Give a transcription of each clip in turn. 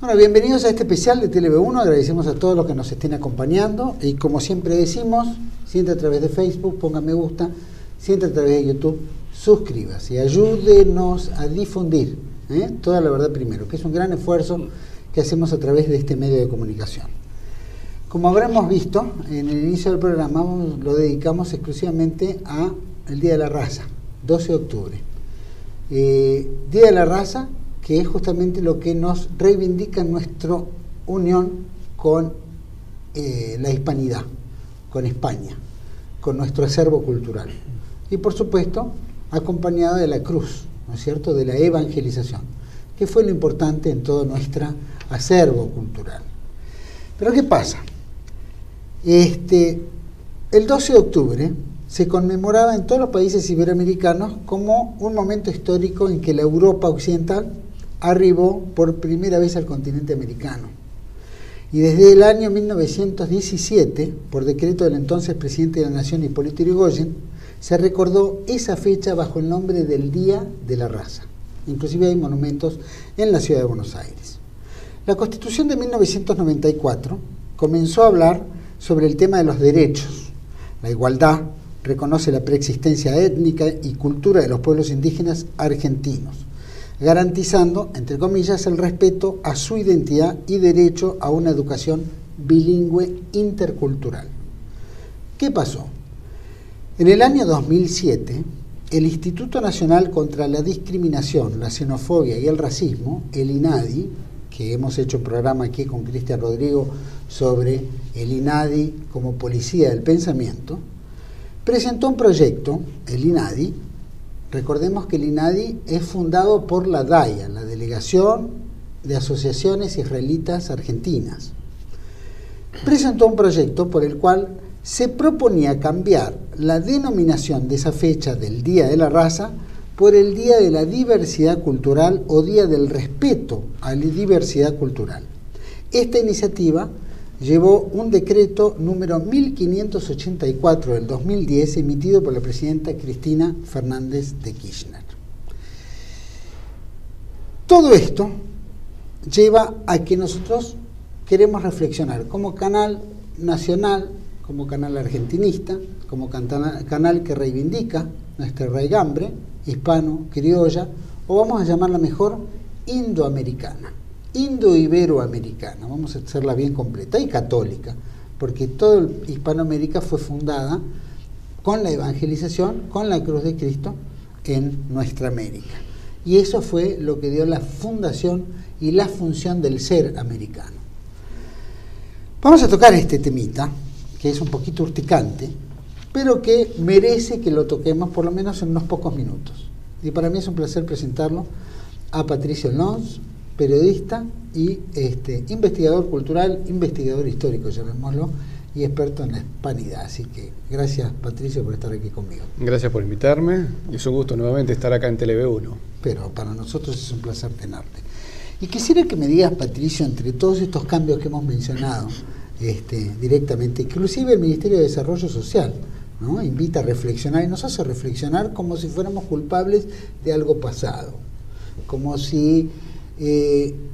Bueno, bienvenidos a este especial de TLV1, agradecemos a todos los que nos estén acompañando y como siempre decimos, si entra a través de Facebook, ponga me gusta, si entra a través de YouTube, suscríbase y ayúdenos a difundir toda la verdad primero, que es un gran esfuerzo que hacemos a través de este medio de comunicación. Como habremos visto, en el inicio del programa lo dedicamos exclusivamente al Día de la Raza, 12 de octubre. Día de la Raza, que es justamente lo que nos reivindica nuestra unión con la hispanidad, con España, con nuestro acervo cultural. Y por supuesto, acompañado de la cruz, ¿no es cierto?, de la evangelización, que fue lo importante en todo nuestro acervo cultural. Pero ¿qué pasa? El 12 de octubre se conmemoraba en todos los países iberoamericanos como un momento histórico en que la Europa occidental arribó por primera vez al continente americano. Y desde el año 1917, por decreto del entonces presidente de la Nación, Hipólito Yrigoyen, se recordó esa fecha bajo el nombre del Día de la Raza. Inclusive hay monumentos en la ciudad de Buenos Aires. La Constitución de 1994 comenzó a hablar sobre el tema de los derechos. La igualdad reconoce la preexistencia étnica y cultura de los pueblos indígenas argentinos, garantizando, entre comillas, el respeto a su identidad y derecho a una educación bilingüe intercultural. ¿Qué pasó? En el año 2007, el Instituto Nacional contra la Discriminación, la Xenofobia y el Racismo, el INADI, que hemos hecho un programa aquí con Cristian Rodrigo sobre el INADI como policía del pensamiento, presentó un proyecto, el INADI. Recordemos que el INADI es fundado por la DAIA, la Delegación de Asociaciones Israelitas Argentinas. Presentó un proyecto por el cual se proponía cambiar la denominación de esa fecha del Día de la Raza por el Día de la Diversidad Cultural o Día del Respeto a la Diversidad Cultural. Esta iniciativa llevó un decreto número 1584 del 2010 emitido por la presidenta Cristina Fernández de Kirchner. Todo esto lleva a que nosotros queremos reflexionar como canal nacional, como canal argentinista, como canal que reivindica nuestra raigambre hispano, criolla, o vamos a llamarla mejor indoamericana, indo-iberoamericana, vamos a hacerla bien completa, y católica, porque toda Hispanoamérica fue fundada con la evangelización, con la cruz de Cristo en nuestra América. Y eso fue lo que dio la fundación y la función del ser americano. Vamos a tocar este temita, que es un poquito urticante, pero que merece que lo toquemos por lo menos en unos pocos minutos. Y para mí es un placer presentarlo a Patricio Lons, periodista y investigador cultural, investigador histórico, llamémoslo, y experto en la hispanidad. Así que gracias, Patricio, por estar aquí conmigo. Gracias por invitarme, y es un gusto nuevamente estar acá en TLV1. Pero para nosotros es un placer tenerte. Y quisiera que me digas, Patricio, entre todos estos cambios que hemos mencionado directamente, inclusive el Ministerio de Desarrollo Social, ¿no?, invita a reflexionar y nos hace reflexionar como si fuéramos culpables de algo pasado, como si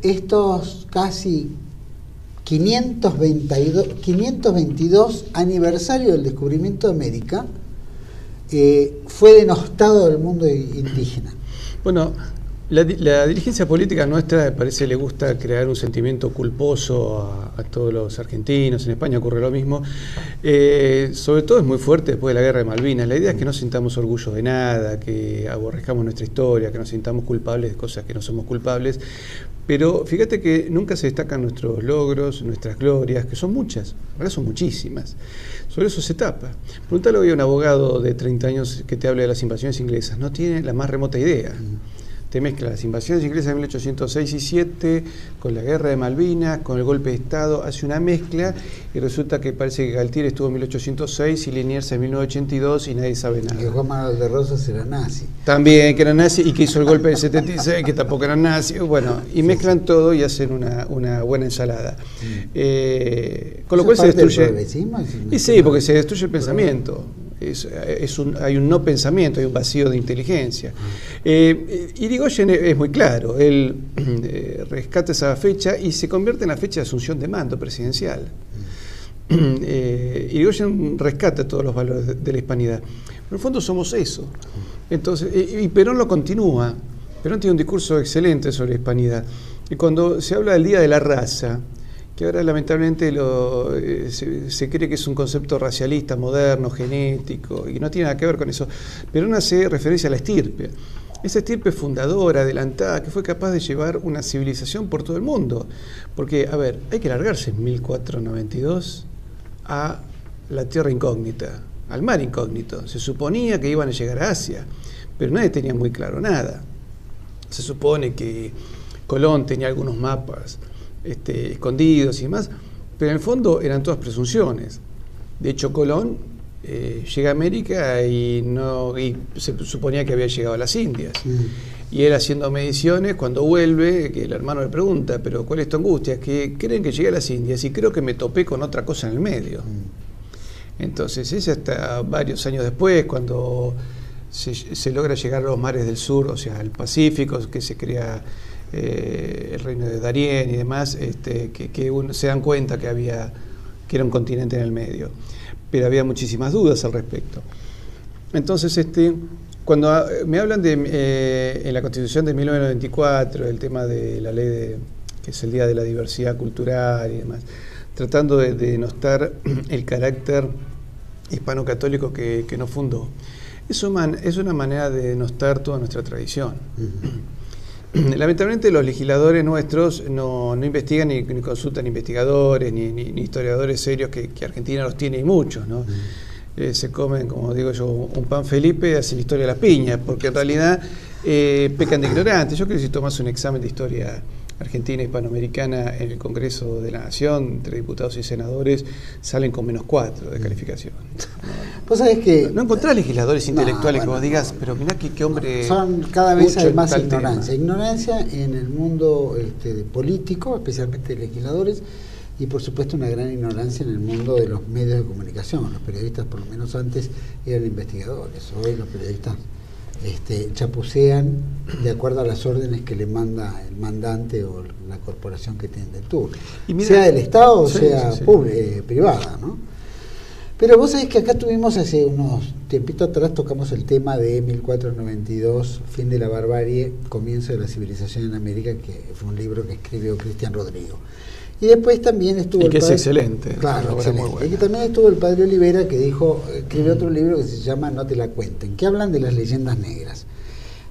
estos casi 522 aniversario del descubrimiento de América fue denostado del mundo indígena. Bueno, la dirigencia política nuestra, parece, le gusta crear un sentimiento culposo a todos los argentinos. En España ocurre lo mismo. Sobre todo es muy fuerte después de la Guerra de Malvinas. La idea es que no sintamos orgullo de nada, que aborrezcamos nuestra historia, que nos sintamos culpables de cosas que no somos culpables. Pero fíjate que nunca se destacan nuestros logros, nuestras glorias, que son muchas, ahora son muchísimas. Sobre eso se tapa. Pregúntale hoy a un abogado de 30 años que te hable de las invasiones inglesas. No tiene la más remota idea. Te mezcla las invasiones inglesas de 1806 y 7 con la guerra de Malvinas, con el golpe de Estado, hace una mezcla y resulta que parece que Galtieri estuvo en 1806 y Liniers en 1982 y nadie sabe nada. Que Juan Manuel de Rosas era nazi. También, que era nazi, y que hizo el golpe del 76, que tampoco era nazi. Bueno, y mezclan todo y hacen una buena ensalada. Con lo cual se destruye. Y sí, porque se destruye el pensamiento. hay un no pensamiento, hay un vacío de inteligencia. Irigoyen es muy claro, él rescata esa fecha y se convierte en la fecha de asunción de mando presidencial. Irigoyen rescata todos los valores de la hispanidad. Pero en el fondo somos eso. Entonces, y Perón lo continúa. Perón tiene un discurso excelente sobre la hispanidad. Y cuando se habla del Día de la Raza, que ahora lamentablemente se cree que es un concepto racialista, moderno, genético, y no tiene nada que ver con eso. Perón hace referencia a la estirpe. Esa estirpe fundadora, adelantada, que fue capaz de llevar una civilización por todo el mundo. Porque, a ver, hay que largarse en 1492 a la tierra incógnita, al mar incógnito. Se suponía que iban a llegar a Asia, pero nadie tenía muy claro nada. Se supone que Colón tenía algunos mapas escondidos y demás, pero en el fondo eran todas presunciones. De hecho, Colón llega a América y se suponía que había llegado a las Indias. Y él haciendo mediciones, cuando vuelve, que el hermano le pregunta, pero ¿cuál es tu angustia? Es que creen que llegué a las Indias y creo que me topé con otra cosa en el medio. Entonces, es hasta varios años después, cuando se logra llegar a los mares del sur, o sea, al Pacífico, que se crea el reino de Darién y demás, que se dan cuenta que era un continente en el medio. Pero había muchísimas dudas al respecto. Entonces, cuando me hablan en la Constitución de 1994, el tema de la ley que es el Día de la Diversidad Cultural y demás, tratando de denostar el carácter hispano-católico que nos fundó, es una manera de denostar toda nuestra tradición. Lamentablemente los legisladores nuestros no investigan ni consultan investigadores ni historiadores serios, que Argentina los tiene y muchos, ¿no? Se comen, como digo yo, un pan Felipe, hacen historia de las piñas, porque en realidad pecan de ignorantes. Yo creo que si tomas un examen de historia argentina hispanoamericana en el Congreso de la Nación, entre diputados y senadores, salen con -4 de calificación. Vos sabés que no encontrás legisladores intelectuales que vos digas, pero mirá qué hombre. Son cada vez hay más ignorancia. Ignorancia en el mundo político, especialmente de legisladores, y por supuesto una gran ignorancia en el mundo de los medios de comunicación. Los periodistas, por lo menos antes, eran investigadores. Hoy los periodistas chapucean de acuerdo a las órdenes que le manda el mandante o la corporación que tiene el turno, sea del Estado o sea privada, ¿no? Pero vos sabés que acá tuvimos hace unos tiempitos atrás, tocamos el tema de 1492, fin de la barbarie, comienzo de la civilización en América, que fue un libro que escribió Cristian Rodrigo. Y después también estuvo el padre, es excelente. Claro, excelente. Y que también estuvo el padre Olivera, que escribió otro libro que se llama No te la cuenten, que hablan de las leyendas negras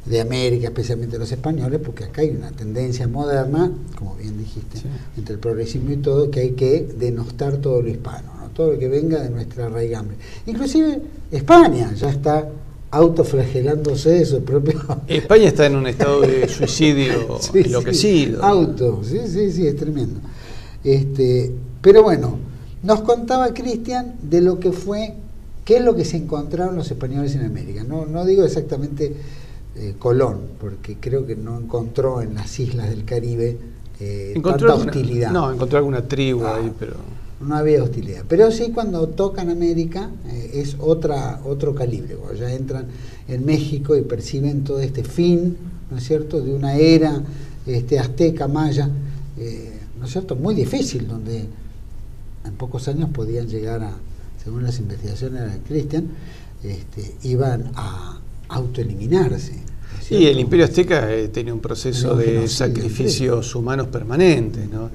de América, especialmente los españoles, porque acá hay una tendencia moderna, como bien dijiste, entre el progresismo y todo, que hay que denostar todo lo hispano, ¿no? Todo lo que venga de nuestra raigambre. Inclusive España ya está autoflagelándose de su propio... España está en un estado de suicidio enloquecido. Sí, es tremendo. Pero bueno, nos contaba Cristian de lo que fue, qué es lo que se encontraron los españoles en América. No digo exactamente Colón, porque creo que no encontró en las islas del Caribe tanta hostilidad. Encontró alguna tribu ahí, pero... No había hostilidad. Pero sí, cuando tocan América es otro calibre. Cuando ya entran en México y perciben todo este fin, ¿no es cierto?, de una era azteca, maya, ¿no es cierto?, muy difícil, donde en pocos años podían llegar a, según las investigaciones de Cristian, iban a autoeliminarse. Y el Imperio Azteca tenía un proceso de sacrificios humanos permanentes, ¿no?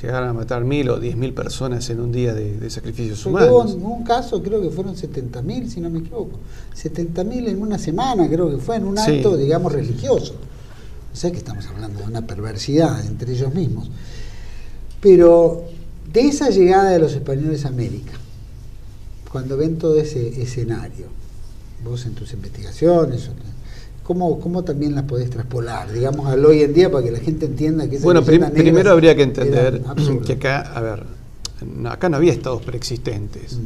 Llegaron a matar 1000 o 10.000 personas en un día de sacrificios humanos. En un caso creo que fueron 70.000, si no me equivoco. 70.000 en una semana, creo que fue, en un acto, digamos, religioso. O sea que estamos hablando de una perversidad entre ellos mismos. Pero de esa llegada de los españoles a América, cuando ven todo ese escenario, vos en tus investigaciones, ¿cómo también las podés traspolar, digamos, al hoy en día, para que la gente entienda que esa primero habría que entender que acá, acá no había estados preexistentes.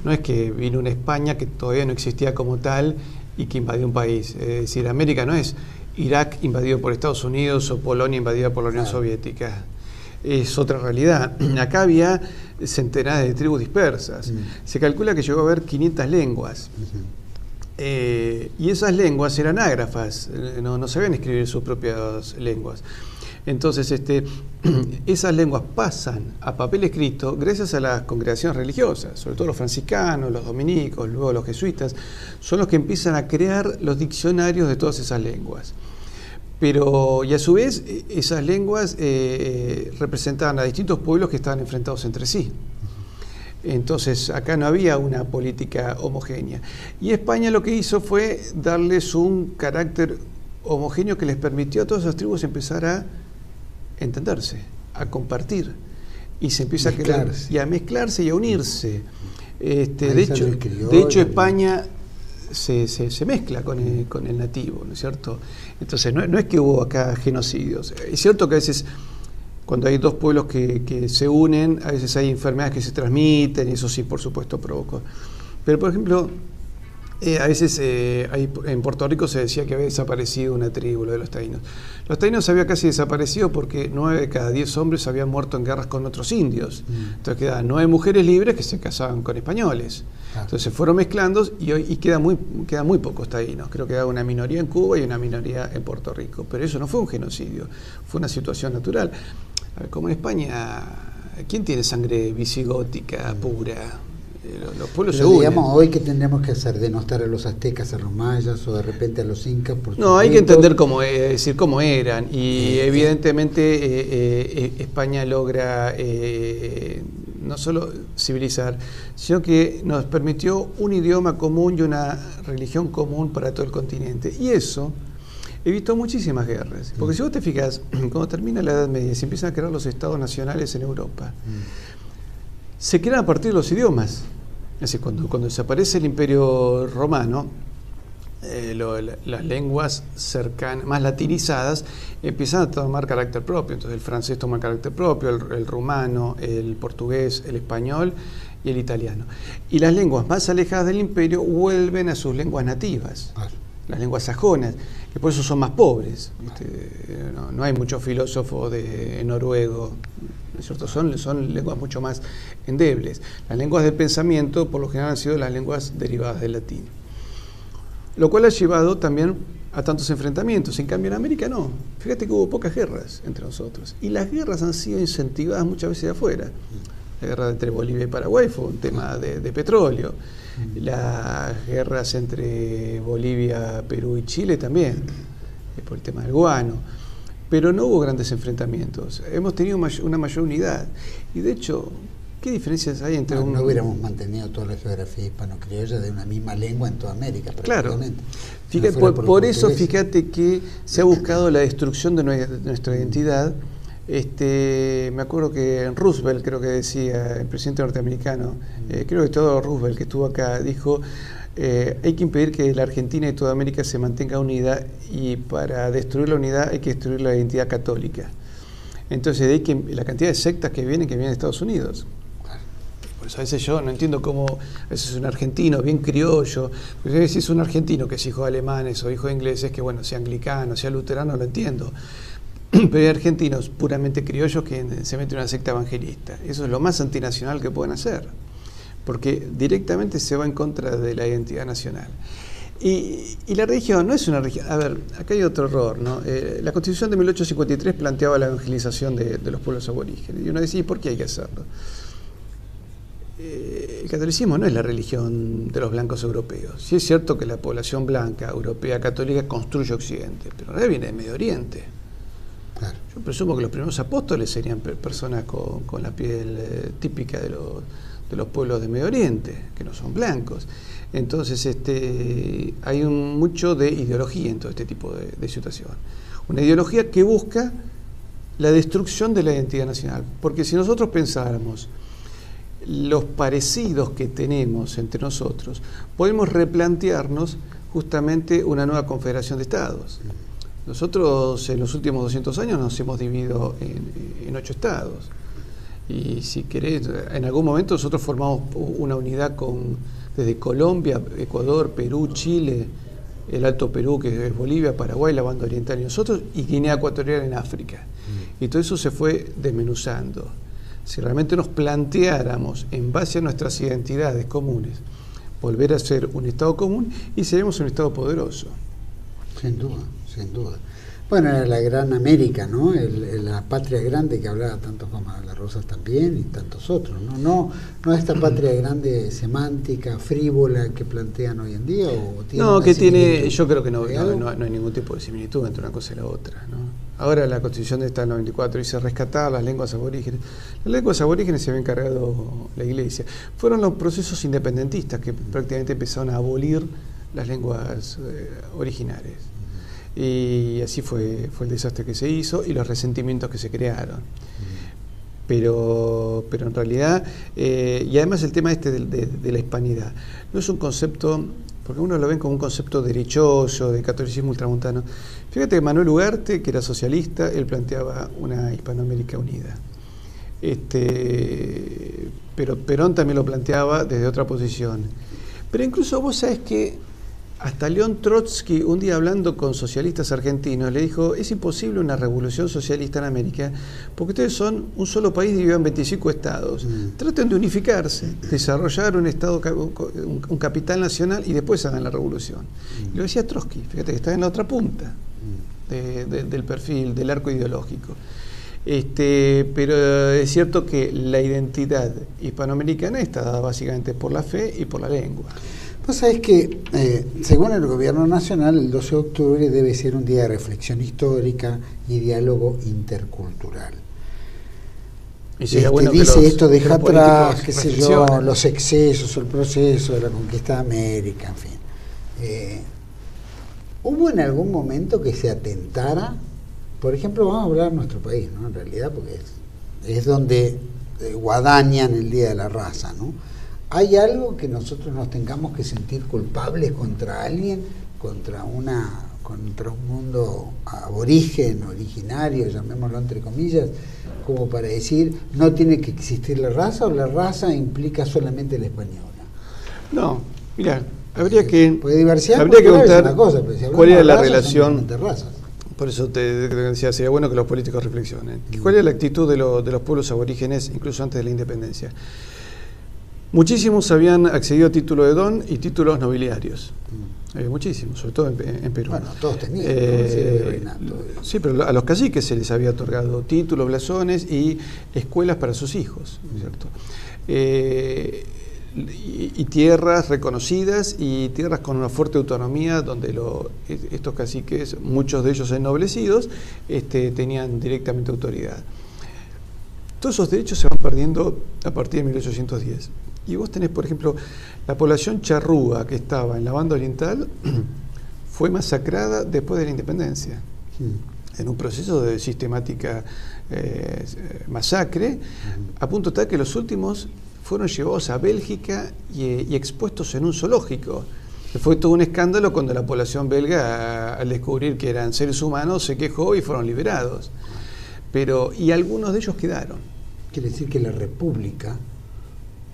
No es que vino una España que todavía no existía como tal y que invadió un país. Es decir, América no es Irak invadido por Estados Unidos o Polonia invadida por la Unión Soviética. es otra realidad. Acá había centenares de tribus dispersas. Se calcula que llegó a haber 500 lenguas. Y esas lenguas eran ágrafas, no sabían escribir sus propias lenguas. Entonces, esas lenguas pasan a papel escrito gracias a las congregaciones religiosas, sobre todo los franciscanos, los dominicos, luego los jesuitas, son los que empiezan a crear los diccionarios de todas esas lenguas. Pero, y a su vez, esas lenguas representaban a distintos pueblos que estaban enfrentados entre sí. Entonces, acá no había una política homogénea. Y España lo que hizo fue darles un carácter homogéneo que les permitió a todas esas tribus empezar a entenderse, a compartir, y se empieza a crear, y a mezclarse y a unirse. De hecho, España se mezcla con el nativo, ¿no es cierto? Entonces, no es que hubo acá genocidios. Es cierto que a veces, cuando hay dos pueblos que se unen, a veces hay enfermedades que se transmiten, y eso sí, por supuesto, provocó. Pero, por ejemplo, a veces en Puerto Rico se decía que había desaparecido una tribu, lo de los taínos. Los taínos había casi desaparecido porque 9 de cada 10 hombres habían muerto en guerras con otros indios. Entonces quedaban 9 mujeres libres que se casaban con españoles. Entonces se fueron mezclando y quedan muy pocos taínos. Creo que queda una minoría en Cuba y una minoría en Puerto Rico. Pero eso no fue un genocidio, fue una situación natural. A ver, como en España, ¿quién tiene sangre visigótica pura? Los pueblos se unen. Digamos, hoy, ¿qué tendríamos que hacer? ¿Denostar a los aztecas, a los mayas o de repente a los incas? No, hay que entender cómo eran. Y evidentemente España logra no solo civilizar, sino que nos permitió un idioma común y una religión común para todo el continente. Y eso evitó muchísimas guerras. Porque si vos te fijas, cuando termina la Edad Media y se empiezan a crear los estados nacionales en Europa, se crean a partir de los idiomas. Es decir, cuando desaparece el Imperio Romano, las lenguas cercanas, más latinizadas, empiezan a tomar carácter propio. Entonces el francés toma carácter propio, el rumano, el portugués, el español y el italiano. Y las lenguas más alejadas del imperio vuelven a sus lenguas nativas, las lenguas sajonas, que por eso son más pobres. No hay muchos filósofos de noruego, ¿no es cierto? Son lenguas mucho más endebles. Las lenguas del pensamiento, por lo general, han sido las lenguas derivadas del latín. Lo cual ha llevado también a tantos enfrentamientos. En cambio, en América no. Fíjate que hubo pocas guerras entre nosotros. Y las guerras han sido incentivadas muchas veces de afuera. La guerra entre Bolivia y Paraguay fue un tema de petróleo. Las guerras entre Bolivia, Perú y Chile también, por el tema del guano. Pero no hubo grandes enfrentamientos. Hemos tenido una mayor unidad. Y de hecho, ¿qué diferencias hay entre no hubiéramos mantenido toda la geografía hispano-criolla de una misma lengua en toda América? Claro. Fíjate, por eso, fíjate que se ha buscado la destrucción de nuestra identidad. Me acuerdo que Roosevelt, creo que decía, el presidente norteamericano, creo que todo Roosevelt que estuvo acá, dijo: hay que impedir que la Argentina y toda América se mantenga unida, y para destruir la unidad hay que destruir la identidad católica. Entonces, de ahí que la cantidad de sectas que vienen de Estados Unidos. Por eso a veces yo no entiendo cómo a veces un argentino bien criollo, pues si es un argentino que es hijo de alemanes o hijo de ingleses, que bueno, sea anglicano, sea luterano, lo entiendo. Pero hay argentinos puramente criollos que se meten en una secta evangelista. Eso es lo más antinacional que pueden hacer, porque directamente se va en contra de la identidad nacional. Y la religión no es una religión. A ver, acá hay otro error, ¿no? La Constitución de 1853 planteaba la evangelización de los pueblos aborígenes. Y uno decía: ¿y por qué hay que hacerlo? El catolicismo no es la religión de los blancos europeos. Sí es cierto que la población blanca, europea, católica, construye Occidente, pero ahora viene de Medio Oriente. Claro. Yo presumo que los primeros apóstoles serían personas con la piel típica de los pueblos de Medio Oriente, que no son blancos. Entonces hay mucho de ideología en todo este tipo de situación. Una ideología que busca la destrucción de la identidad nacional. Porque si nosotros pensáramos los parecidos que tenemos entre nosotros, podemos replantearnos justamente una nueva confederación de estados. Nosotros en los últimos 200 años nos hemos dividido en 8 estados. Y si querés, en algún momento nosotros formamos una unidad desde Colombia, Ecuador, Perú, Chile, el Alto Perú, que es Bolivia, Paraguay, la banda oriental y nosotros, y Guinea Ecuatorial en África. y todo eso se fue desmenuzando. Si realmente nos planteáramos, en base a nuestras identidades comunes, volver a ser un Estado común, y seremos un Estado poderoso. Sin duda, sin duda. Bueno, era la gran América, ¿no? La patria grande que hablaba tanto como de la Rosas también y tantos otros, ¿no? No esta patria grande semántica, frívola que plantean hoy en día. ¿O tiene no, que similitud? tiene, yo creo que no hay ningún tipo de similitud entre una cosa y la otra, ¿no? Ahora la Constitución de esta del 94 dice rescatar las lenguas aborígenes. Las lenguas aborígenes se había encargado la Iglesia. Fueron los procesos independentistas que prácticamente empezaron a abolir las lenguas originales. Y así fue el desastre que se hizo y los resentimientos que se crearon. Pero en realidad, y además el tema de la hispanidad, no es un concepto, porque uno lo ven como un concepto derechoso, de catolicismo ultramontano. Fíjate que Manuel Ugarte, que era socialista, él planteaba una Hispanoamérica unida. Pero Perón también lo planteaba desde otra posición. Pero incluso vos sabés que hasta León Trotsky, un día hablando con socialistas argentinos, le dijo: es imposible una revolución socialista en América porque ustedes son un solo país y viven 25 estados. Traten de unificarse, desarrollar un estado, un capital nacional y después hagan la revolución. Y lo decía Trotsky, fíjate que está en la otra punta del perfil, del arco ideológico. Pero es cierto que la identidad hispanoamericana está dada básicamente por la fe y por la lengua. Vos sabés que, según el gobierno nacional, el 12 de octubre debe ser un día de reflexión histórica y diálogo intercultural. Y sería bueno que dice los, esto, deja atrás, qué sé yo, reflexionen. los excesos, el proceso de la conquista de América, en fin. ¿Hubo en algún momento que se atentara? Por ejemplo, vamos a hablar de nuestro país, ¿no? En realidad, porque es donde guadañan el Día de la Raza, ¿no? ¿Hay algo que nosotros nos tengamos que sentir culpables contra alguien, contra un mundo aborigen, originario, llamémoslo entre comillas, como para decir no tiene que existir la raza, o la raza implica solamente la española? No, mira, habría que contar una cosa, pero si cuál era la raza, relación. Razas. Por eso te decía, sería bueno que los políticos reflexionen. ¿Cuál es la actitud de los pueblos aborígenes, incluso antes de la independencia? Muchísimos habían accedido a título de don y títulos nobiliarios. Muchísimos, sobre todo en Perú. Bueno, todos tenían. Sí, pero a los caciques se les había otorgado títulos, blasones y escuelas para sus hijos, ¿cierto? Y tierras reconocidas y tierras con una fuerte autonomía donde estos caciques, muchos de ellos ennoblecidos, tenían directamente autoridad. Todos esos derechos se van perdiendo a partir de 1810. Y vos tenés, por ejemplo, la población charrúa que estaba en la banda oriental fue masacrada después de la independencia, en un proceso de sistemática masacre, a punto tal que los últimos fueron llevados a Bélgica y expuestos en un zoológico. Fue todo un escándalo cuando la población belga, al descubrir que eran seres humanos, se quejó y fueron liberados. Y algunos de ellos quedaron. Quiere decir que la república,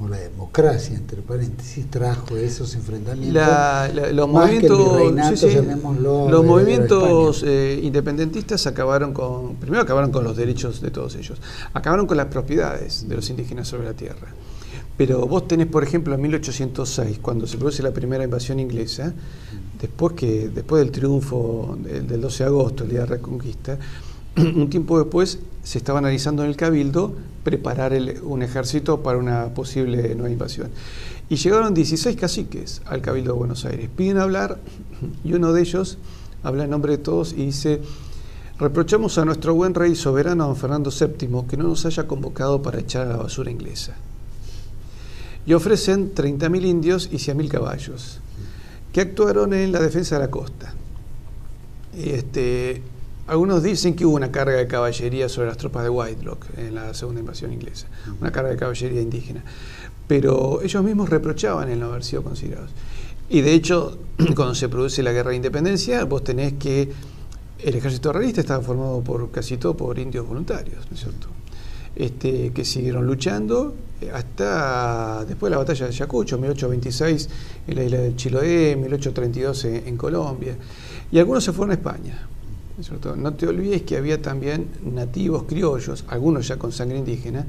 o la democracia, entre paréntesis, trajo esos enfrentamientos. Los más movimientos, que llamémoslo, los movimientos independentistas primero acabaron con los derechos de todos ellos, acabaron con las propiedades de los indígenas sobre la tierra. Pero vos tenés, por ejemplo, en 1806, cuando se produce la primera invasión inglesa, después del triunfo del 12 de agosto, el día de la Reconquista, un tiempo después se estaba analizando en el Cabildo preparar un ejército para una posible nueva invasión. Y llegaron 16 caciques al Cabildo de Buenos Aires. Piden hablar y uno de ellos habla en nombre de todos y dice: reprochamos a nuestro buen rey soberano don Fernando VII que no nos haya convocado para echar a la basura inglesa. Y ofrecen 30.000 indios y 100.000 caballos que actuaron en la defensa de la costa. Algunos dicen que hubo una carga de caballería sobre las tropas de Whitelock en la segunda invasión inglesa, una carga de caballería indígena, pero ellos mismos reprochaban el no haber sido considerados. Y de hecho, cuando se produce la guerra de independencia, vos tenés que el ejército realista estaba formado casi todo por indios voluntarios, ¿no es cierto? Que siguieron luchando hasta después de la batalla de Ayacucho, 1826 en la isla del Chiloé, 1832 en Colombia, y algunos se fueron a España. ¿no es cierto? No te olvides que había también nativos criollos, algunos ya con sangre indígena,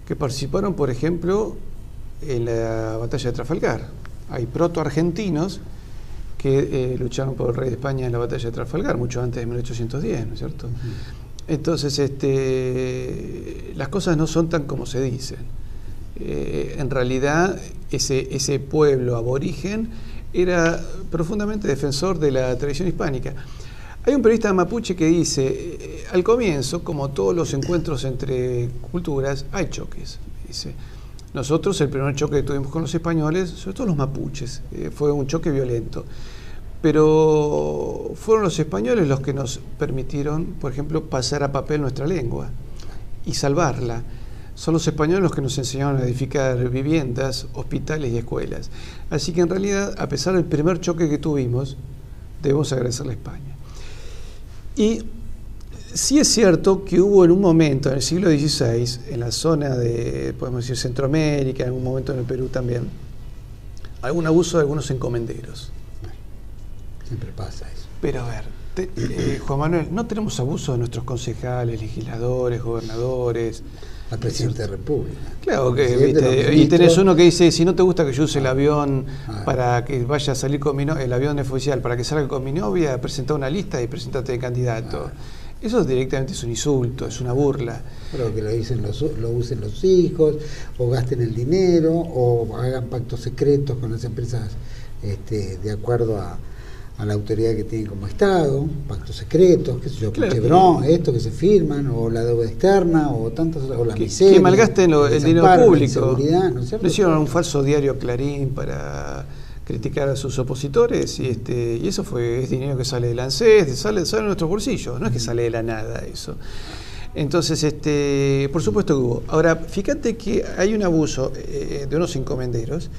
que participaron, por ejemplo, en la batalla de Trafalgar. Hay proto-argentinos que lucharon por el rey de España en la batalla de Trafalgar, mucho antes de 1810, ¿no es cierto? Entonces, las cosas no son tan como se dicen. En realidad, ese pueblo aborigen era profundamente defensor de la tradición hispánica. Hay un periodista mapuche que dice, al comienzo, como todos los encuentros entre culturas, hay choques. Dice, nosotros el primer choque que tuvimos con los españoles, sobre todo los mapuches, fue un choque violento. Pero fueron los españoles los que nos permitieron, por ejemplo, pasar a papel nuestra lengua y salvarla. Son los españoles los que nos enseñaron a edificar viviendas, hospitales y escuelas. Así que en realidad, a pesar del primer choque que tuvimos, debemos agradecerle a España. Y sí es cierto que hubo en un momento, en el siglo XVI, en la zona de, podemos decir, Centroamérica, en algún momento en el Perú también, algún abuso de algunos encomenderos. Siempre pasa eso. Pero a ver, Juan Manuel, no tenemos abuso de nuestros concejales, legisladores, gobernadores. Al presidente de la República. Claro, que, ¿viste? Y tenés uno que dice, si no te gusta que yo use el avión para que vaya a salir con mi novia, el avión oficial, para que salga con mi novia, presenta una lista y presentate de candidato. Eso directamente es un insulto, es una burla. Pero que lo usen los hijos, o gasten el dinero, o hagan pactos secretos con las empresas de acuerdo a la autoridad que tienen como Estado, pactos secretos, qué sé yo, claro, Chevron, esto que se firman, o la deuda externa, o tantas, o la miseria. Que malgasten el dinero público. ¿No es cierto? Le hicieron un falso diario Clarín para criticar a sus opositores, y eso es dinero que sale del ANSES, sale de nuestros bolsillos, no es que sale de la nada eso. Entonces, por supuesto que hubo. Ahora, fíjate que hay un abuso de unos encomenderos,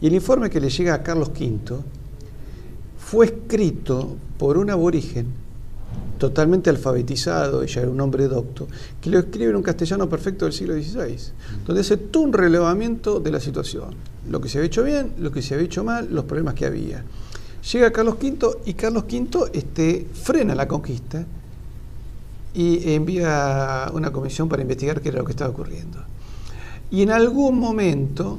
y el informe que le llega a Carlos V fue escrito por un aborigen totalmente alfabetizado, ella era un hombre docto, que lo escribe en un castellano perfecto del siglo XVI, donde hace todo un relevamiento de la situación, lo que se había hecho bien, lo que se había hecho mal, los problemas que había. Llega Carlos V y Carlos V frena la conquista y envía una comisión para investigar qué era lo que estaba ocurriendo. Y en algún momento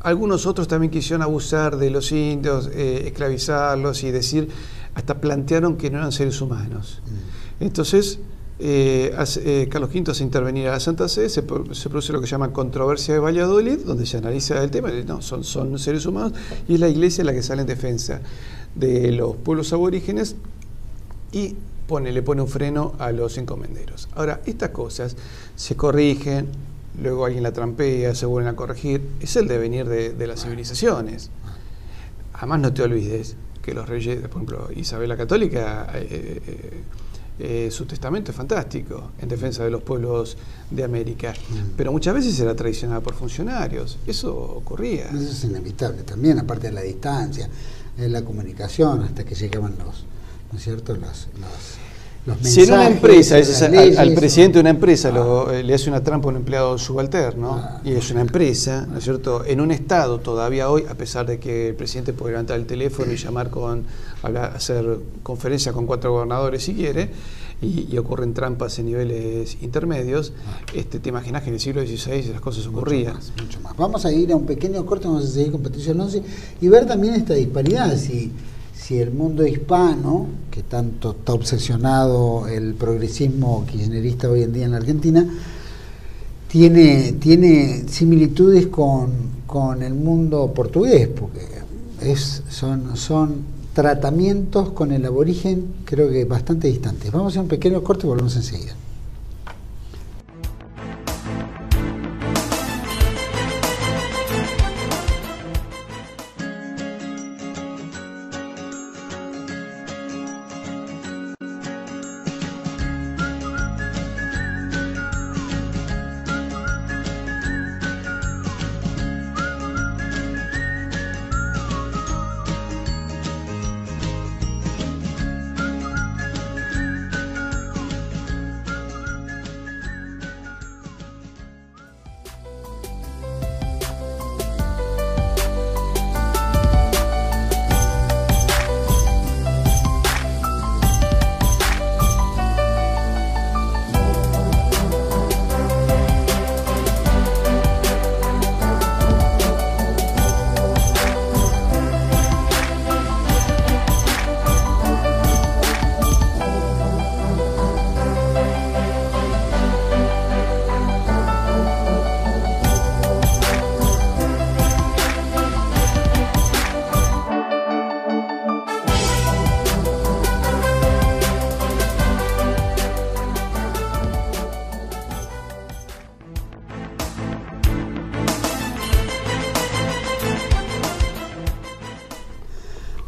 algunos otros también quisieron abusar de los indios, esclavizarlos y decir, hasta plantearon que no eran seres humanos. Entonces, Carlos V hace intervenir a la Santa Sede, se produce lo que se llama controversia de Valladolid, donde se analiza el tema, no, son seres humanos, y es la Iglesia la que sale en defensa de los pueblos aborígenes y le pone un freno a los encomenderos. Ahora, estas cosas se corrigen, luego alguien la trampea, se vuelven a corregir, es el devenir de las civilizaciones. Además, no te olvides que los reyes, por ejemplo, Isabel la Católica, su testamento es fantástico en defensa de los pueblos de América, pero muchas veces era traicionada por funcionarios, eso ocurría. Eso es inevitable también, aparte de la distancia, la comunicación, hasta que llegaban ¿no es cierto?, los mensajes. Si en una empresa, al presidente de una empresa le hace una trampa a un empleado subalterno, y es una empresa, ¿no es cierto? En un estado todavía hoy, a pesar de que el presidente puede levantar el teléfono y llamar hacer conferencia con 4 gobernadores si quiere, y ocurren trampas en niveles intermedios, te imaginas que en el siglo XVI las cosas ocurrían. Mucho más. Vamos a ir a un pequeño corte, vamos a seguir con Patricio Alonso y ver también esta disparidad, si el mundo hispano, que tanto está obsesionado el progresismo kirchnerista hoy en día en la Argentina, tiene similitudes con el mundo portugués, porque son tratamientos con el aborigen, creo que bastante distantes. Vamos a hacer un pequeño corte y volvemos enseguida.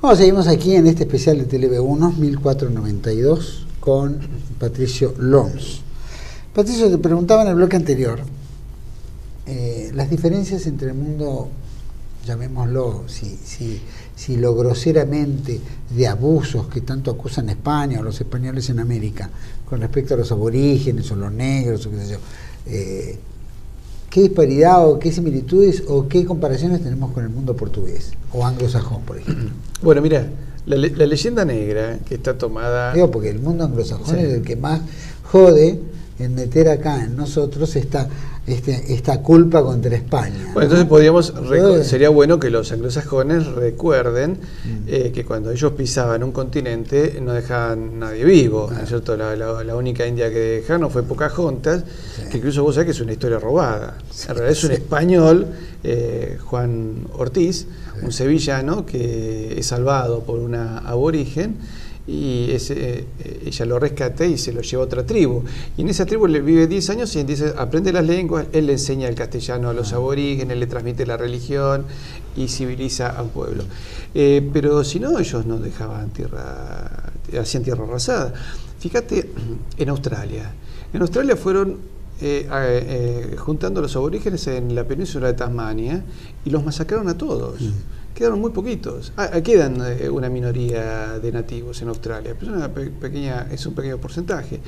Bueno, seguimos aquí en este especial de Tele-B1 1492 con Patricio Loms. Patricio, te preguntaba en el bloque anterior las diferencias entre el mundo, llamémoslo, si lo groseramente, de abusos que tanto acusan España o los españoles en América con respecto a los aborígenes o los negros o qué sé yo. ¿Qué disparidad o qué similitudes o qué comparaciones tenemos con el mundo portugués o anglosajón, por ejemplo? Bueno, mira, la leyenda negra que está tomada... Digo, porque el mundo anglosajón sí. es el que más jode en meter acá en nosotros esta culpa contra España. Bueno, entonces podríamos sería bueno que los anglosajones recuerden que cuando ellos pisaban un continente no dejaban nadie vivo, ¿no es cierto? La única india que dejaron fue Pocahontas, sí. Que incluso vos sabés que es una historia robada. Sí, en realidad es un español, Juan Ortiz, sí. Un sevillano que es salvado por una aborigen y ella lo rescata y se lo lleva a otra tribu. Y en esa tribu le vive 10 años y aprende las lenguas, él le enseña el castellano a los aborígenes, le transmite la religión y civiliza a un pueblo. Pero si no, ellos no dejaban tierra, hacían tierra arrasada. Fíjate, en Australia fueron juntando a los aborígenes en la península de Tasmania y los masacraron a todos. Quedaron muy poquitos. Quedan una minoría de nativos en Australia, pero es un pequeño porcentaje.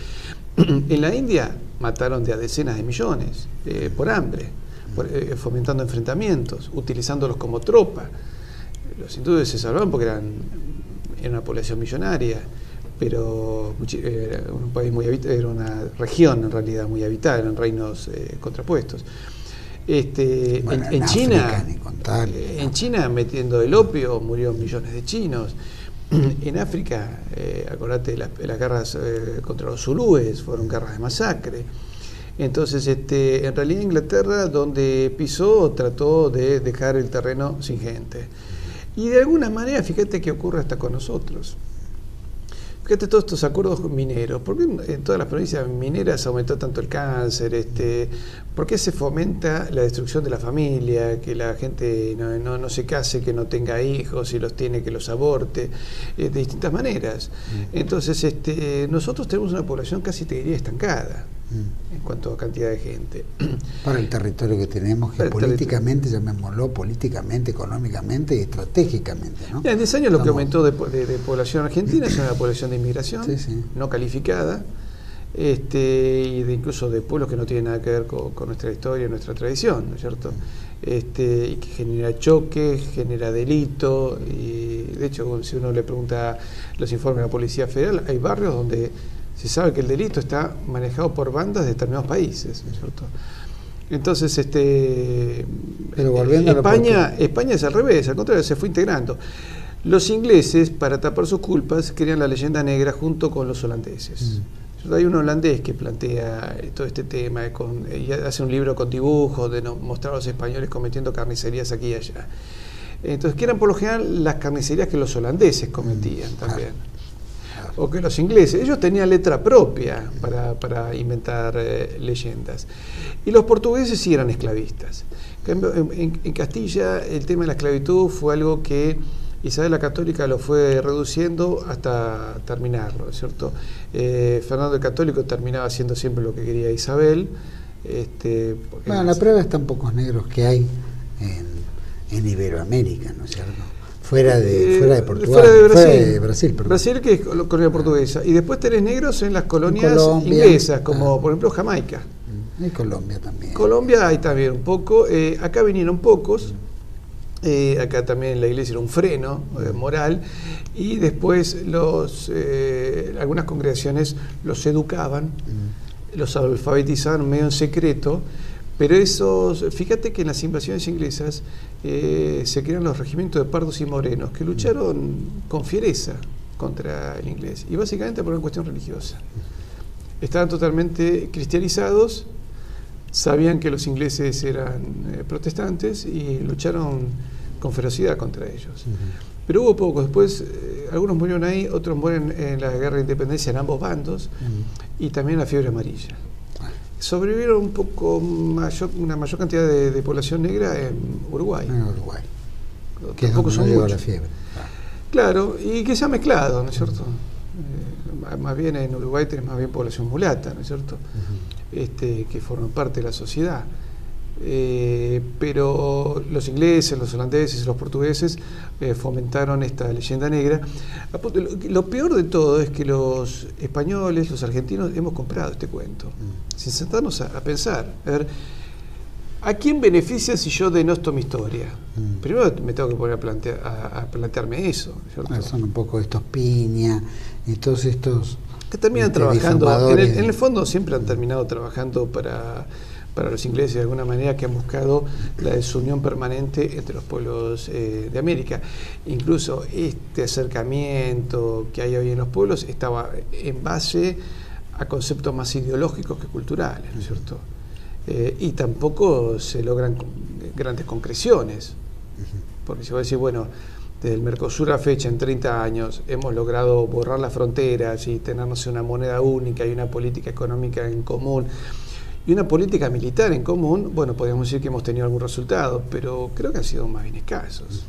En la India mataron de a decenas de millones por hambre, fomentando enfrentamientos, utilizándolos como tropa. Los hindúes se salvaron porque eran una población millonaria, pero un país muy habitado, era una región en realidad muy habitada, eran reinos contrapuestos. Bueno, en China, en China metiendo el opio murieron millones de chinos. En África, acordate, las guerras contra los zulúes fueron guerras de masacre. Entonces, en realidad Inglaterra, donde pisó, trató de dejar el terreno sin gente. Y de alguna manera, fíjate que ocurre hasta con nosotros. Fíjate todos estos acuerdos mineros. ¿Por qué en todas las provincias mineras aumentó tanto el cáncer? ¿Por qué se fomenta la destrucción de la familia? Que la gente no se case, que no tenga hijos, si los tiene, que los aborte, de distintas maneras. Entonces, nosotros tenemos una población casi, te diría, estancada en cuanto a cantidad de gente. Para el territorio que tenemos, que políticamente, llamémoslo, políticamente, económicamente y estratégicamente, ¿no? En 10 años lo que aumentó de población argentina es una población de inmigración, sí. No calificada, y incluso de pueblos que no tienen nada que ver con nuestra historia, nuestra tradición, ¿no es cierto? Y que genera choque, genera delito, y de hecho, si uno le pregunta los informes de la Policía Federal, hay barrios donde se sabe que el delito está manejado por bandas de determinados países, ¿no es cierto? Entonces, pero volviendo España es al revés, al contrario, se fue integrando. Los ingleses, para tapar sus culpas, crean la leyenda negra junto con los holandeses. Hay un holandés que plantea todo este tema, y hace un libro con dibujos de mostrar a los españoles cometiendo carnicerías aquí y allá. Entonces, que eran por lo general las carnicerías que los holandeses cometían también. O que los ingleses, ellos tenían letra propia para inventar leyendas. Y los portugueses sí eran esclavistas. En Castilla el tema de la esclavitud fue algo que Isabel la Católica lo fue reduciendo hasta terminarlo, ¿cierto? Fernando el Católico terminaba haciendo siempre lo que quería Isabel. Bueno, la prueba es tan pocos negros que hay en Iberoamérica, ¿no es cierto? Fuera de Portugal, fuera de Brasil, perdón. Brasil, que es colonia portuguesa. Y después tenés negros en las colonias inglesas, como por ejemplo Jamaica. Y Colombia también. Colombia hay también un poco. Acá vinieron pocos. Acá también la iglesia era un freno moral. Y después algunas congregaciones los educaban, los alfabetizaban medio en secreto. Pero fíjate que en las invasiones inglesas se crearon los regimientos de pardos y morenos que lucharon con fiereza contra el inglés, y básicamente por una cuestión religiosa. Estaban totalmente cristianizados, sabían que los ingleses eran protestantes y lucharon con ferocidad contra ellos. Pero hubo pocos, después algunos murieron ahí, otros mueren en la guerra de independencia en ambos bandos, y también la fiebre amarilla. Sobrevivieron un poco una mayor cantidad de población negra en Uruguay. En Uruguay. Que es donde no llegó la fiebre. Claro, y que se ha mezclado, ¿no es cierto? Más bien en Uruguay tenés más bien población mulata, ¿no es cierto? Que forman parte de la sociedad. Pero los ingleses, los holandeses, los portugueses fomentaron esta leyenda negra. Lo peor de todo es que los españoles, los argentinos, hemos comprado este cuento, sin sentarnos a pensar, a ver, ¿a quién beneficia si yo denosto mi historia? Primero me tengo que poner a plantearme eso, ¿cierto? Son un poco estos Piña y todos estos que terminan trabajando, en el fondo siempre han terminado trabajando para los ingleses de alguna manera, que han buscado la desunión permanente entre los pueblos de América. Incluso este acercamiento que hay hoy en los pueblos estaba en base a conceptos más ideológicos que culturales, ¿no es cierto? Y tampoco se logran grandes concreciones, porque se va a decir, bueno, desde el Mercosur a fecha, en 30 años, hemos logrado borrar las fronteras y tenernos una moneda única y una política económica en común y una política militar en común. Bueno, podríamos decir que hemos tenido algún resultado, pero creo que han sido más bien escasos.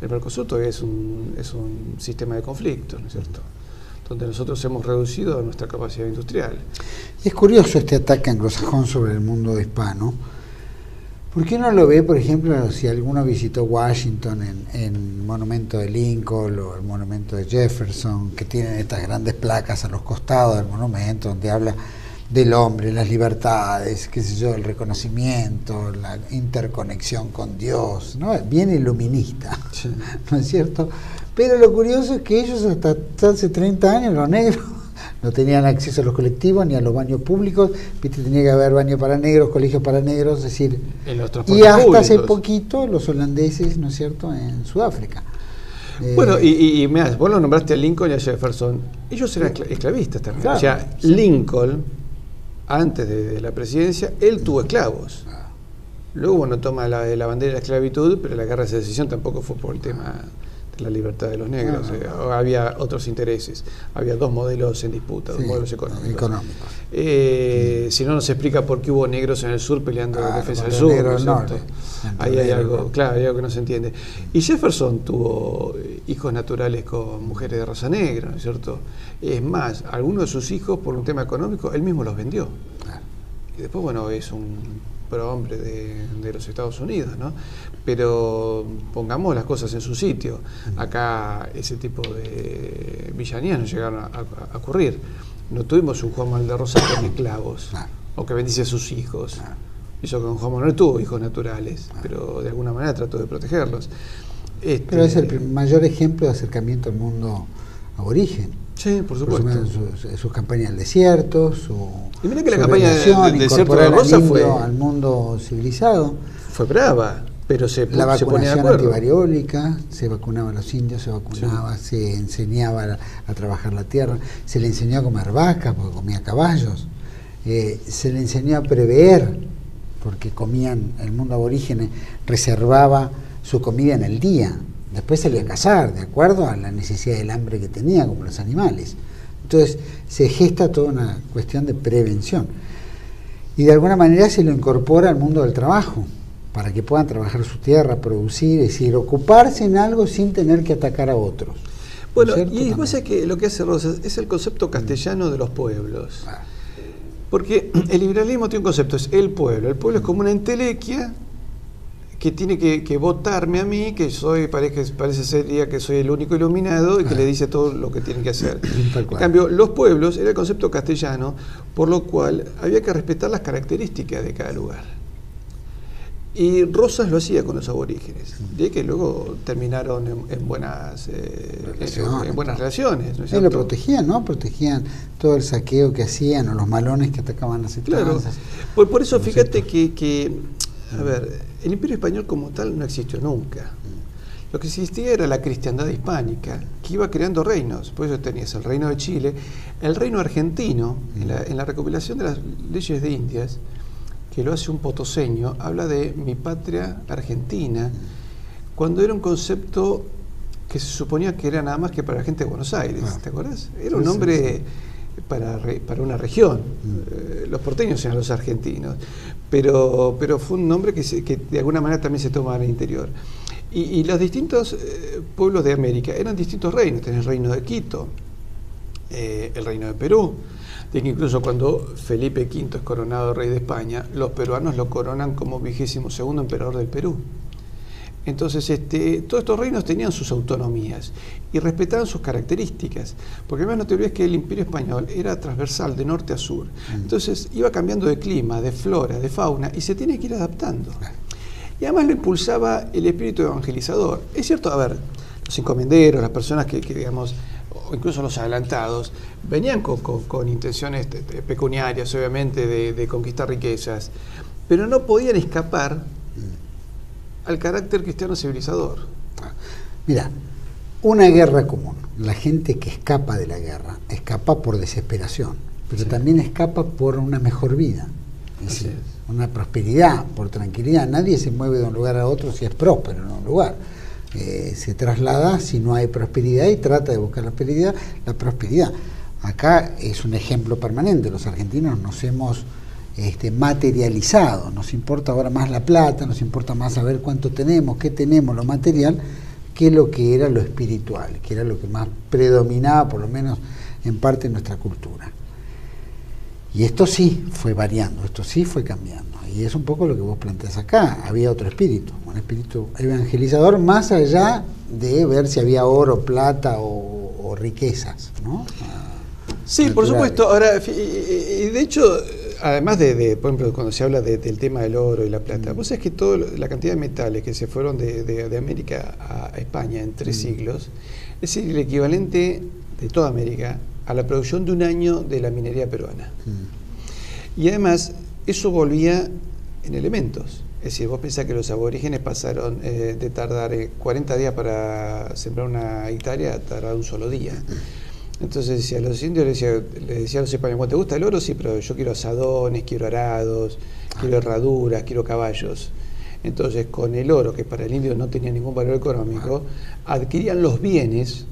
El Mercosur todavía es un sistema de conflictos, ¿no es cierto?, donde nosotros hemos reducido nuestra capacidad industrial. Es curioso este ataque anglosajón sobre el mundo hispano, porque uno lo ve, por ejemplo, si alguno visitó Washington en el monumento de Lincoln o el monumento de Jefferson, que tienen estas grandes placas a los costados del monumento, donde habla del hombre, las libertades, qué sé yo, el reconocimiento, la interconexión con Dios, ¿no? Bien iluminista, sí. ¿No es cierto? Pero lo curioso es que ellos hasta hace 30 años, los negros, no tenían acceso a los colectivos ni a los baños públicos, ¿viste? Tenía que haber baños para negros, colegios para negros, es decir, y hasta públicos. Hace poquito los holandeses, ¿no es cierto?, en Sudáfrica. Bueno, y mirá, vos lo nombraste a Lincoln y a Jefferson, ellos eran esclavistas también, claro, o sea, sí. Lincoln, antes de la presidencia, él tuvo esclavos. Luego, bueno, toma la bandera de la esclavitud, pero la guerra de secesión tampoco fue por el tema de la libertad de los negros. Había otros intereses. Había dos modelos en disputa, dos modelos económicos. Si no, nos explica por qué hubo negros en el sur peleando en defensa del sur, ¿no es cierto? Ahí hay algo, claro, hay algo que no se entiende. Y Jefferson tuvo hijos naturales con mujeres de raza negra, ¿no es cierto? Es más, algunos de sus hijos, por un tema económico, él mismo los vendió. Y después, bueno, es un prohombre de los Estados Unidos, ¿no? Pero pongamos las cosas en su sitio. Acá ese tipo de villanías no llegaron a ocurrir. No tuvimos un Juan Manuel de Rosas con esclavos, o que bendice a sus hijos. Hizo que Juan Manuel tuvo hijos naturales, pero de alguna manera trató de protegerlos. Pero es el mayor ejemplo de acercamiento al mundo aborigen. Sí, por supuesto. Sus campañas al desierto, y mira que la campaña del desierto de Rosa fue al mundo civilizado. Fue brava, pero la vacunación antivariólica, se vacunaba a los indios, se vacunaba, se enseñaba a trabajar la tierra, se le enseñó a comer vacas porque comía caballos, se le enseñó a prever porque comían, el mundo aborígene reservaba su comida en el día. Después salía a cazar, de acuerdo a la necesidad del hambre que tenía, como los animales. Entonces, se gesta toda una cuestión de prevención. Y de alguna manera se lo incorpora al mundo del trabajo, para que puedan trabajar su tierra, producir, es decir, ocuparse en algo sin tener que atacar a otros. Bueno, y vos sabés que lo que hace Rosas es el concepto castellano de los pueblos. Porque el liberalismo tiene un concepto, es el pueblo. El pueblo es como una entelequia que tiene que votarme a mí, que soy, parece ser que soy el único iluminado y que le dice todo lo que tiene que hacer. En cambio, los pueblos era el concepto castellano, por lo cual había que respetar las características de cada lugar. Y Rosas lo hacía con los aborígenes, de que luego terminaron en buenas relaciones. ¿No es cierto? Lo protegían, ¿no? Protegían todo el saqueo que hacían o los malones que atacaban las estancias. Claro. Por eso fíjate que a ver, el Imperio Español como tal no existió nunca. Lo que existía era la cristiandad hispánica, que iba creando reinos. Por eso tenías el reino de Chile, el reino argentino, en la recopilación de las leyes de Indias, que lo hace un potoseño, habla de mi patria argentina, cuando era un concepto que se suponía que era nada más que para la gente de Buenos Aires, ¿te acuerdas? Era un nombre para una región. Los porteños eran los argentinos, pero fue un nombre que de alguna manera también se toma en el interior. Y los distintos pueblos de América eran distintos reinos. Tenés el reino de Quito, el reino de Perú, de que incluso cuando Felipe V es coronado rey de España, los peruanos lo coronan como 22º emperador del Perú. Entonces, todos estos reinos tenían sus autonomías y respetaban sus características, porque además no te olvides que el Imperio Español era transversal de norte a sur. Entonces iba cambiando de clima, de flora, de fauna, y se tiene que ir adaptando. Y además lo impulsaba el espíritu evangelizador. Es cierto, a ver, los encomenderos, las personas que digamos, o incluso los adelantados, venían con intenciones pecuniarias, obviamente, de conquistar riquezas, pero no podían escapar al carácter cristiano civilizador. Mira, una guerra común. La gente que escapa de la guerra, escapa por desesperación, pero también escapa por una mejor vida. Es decir, una prosperidad, por tranquilidad. Nadie se mueve de un lugar a otro si es próspero en un lugar. Se traslada si no hay prosperidad y trata de buscar la prosperidad. Acá es un ejemplo permanente. Los argentinos nos hemos materializado. Nos importa ahora más la plata, nos importa más saber cuánto tenemos, qué tenemos, lo material, que lo que era lo espiritual, que era lo que más predominaba, por lo menos en parte, de nuestra cultura. Y esto sí fue variando, esto sí fue cambiando. Y es un poco lo que vos planteás acá. Había otro espíritu, un espíritu evangelizador, más allá de ver si había oro, plata o riquezas, ¿no? Sí, por supuesto. Ahora, y de hecho, además por ejemplo, cuando se habla del tema del oro y la plata, vos sabés que toda la cantidad de metales que se fueron de América a España en 3 siglos, es el equivalente de toda América a la producción de un año de la minería peruana. Y además, eso volvía en elementos. Es decir, vos pensás que los aborígenes pasaron de tardar 40 días para sembrar una hectárea a tardar un solo día. Entonces, a los indios les decía a los españoles, ¿te gusta el oro? Sí, pero yo quiero asadones, quiero arados, quiero herraduras, quiero caballos. Entonces, con el oro, que para el indio no tenía ningún valor económico, adquirían los bienes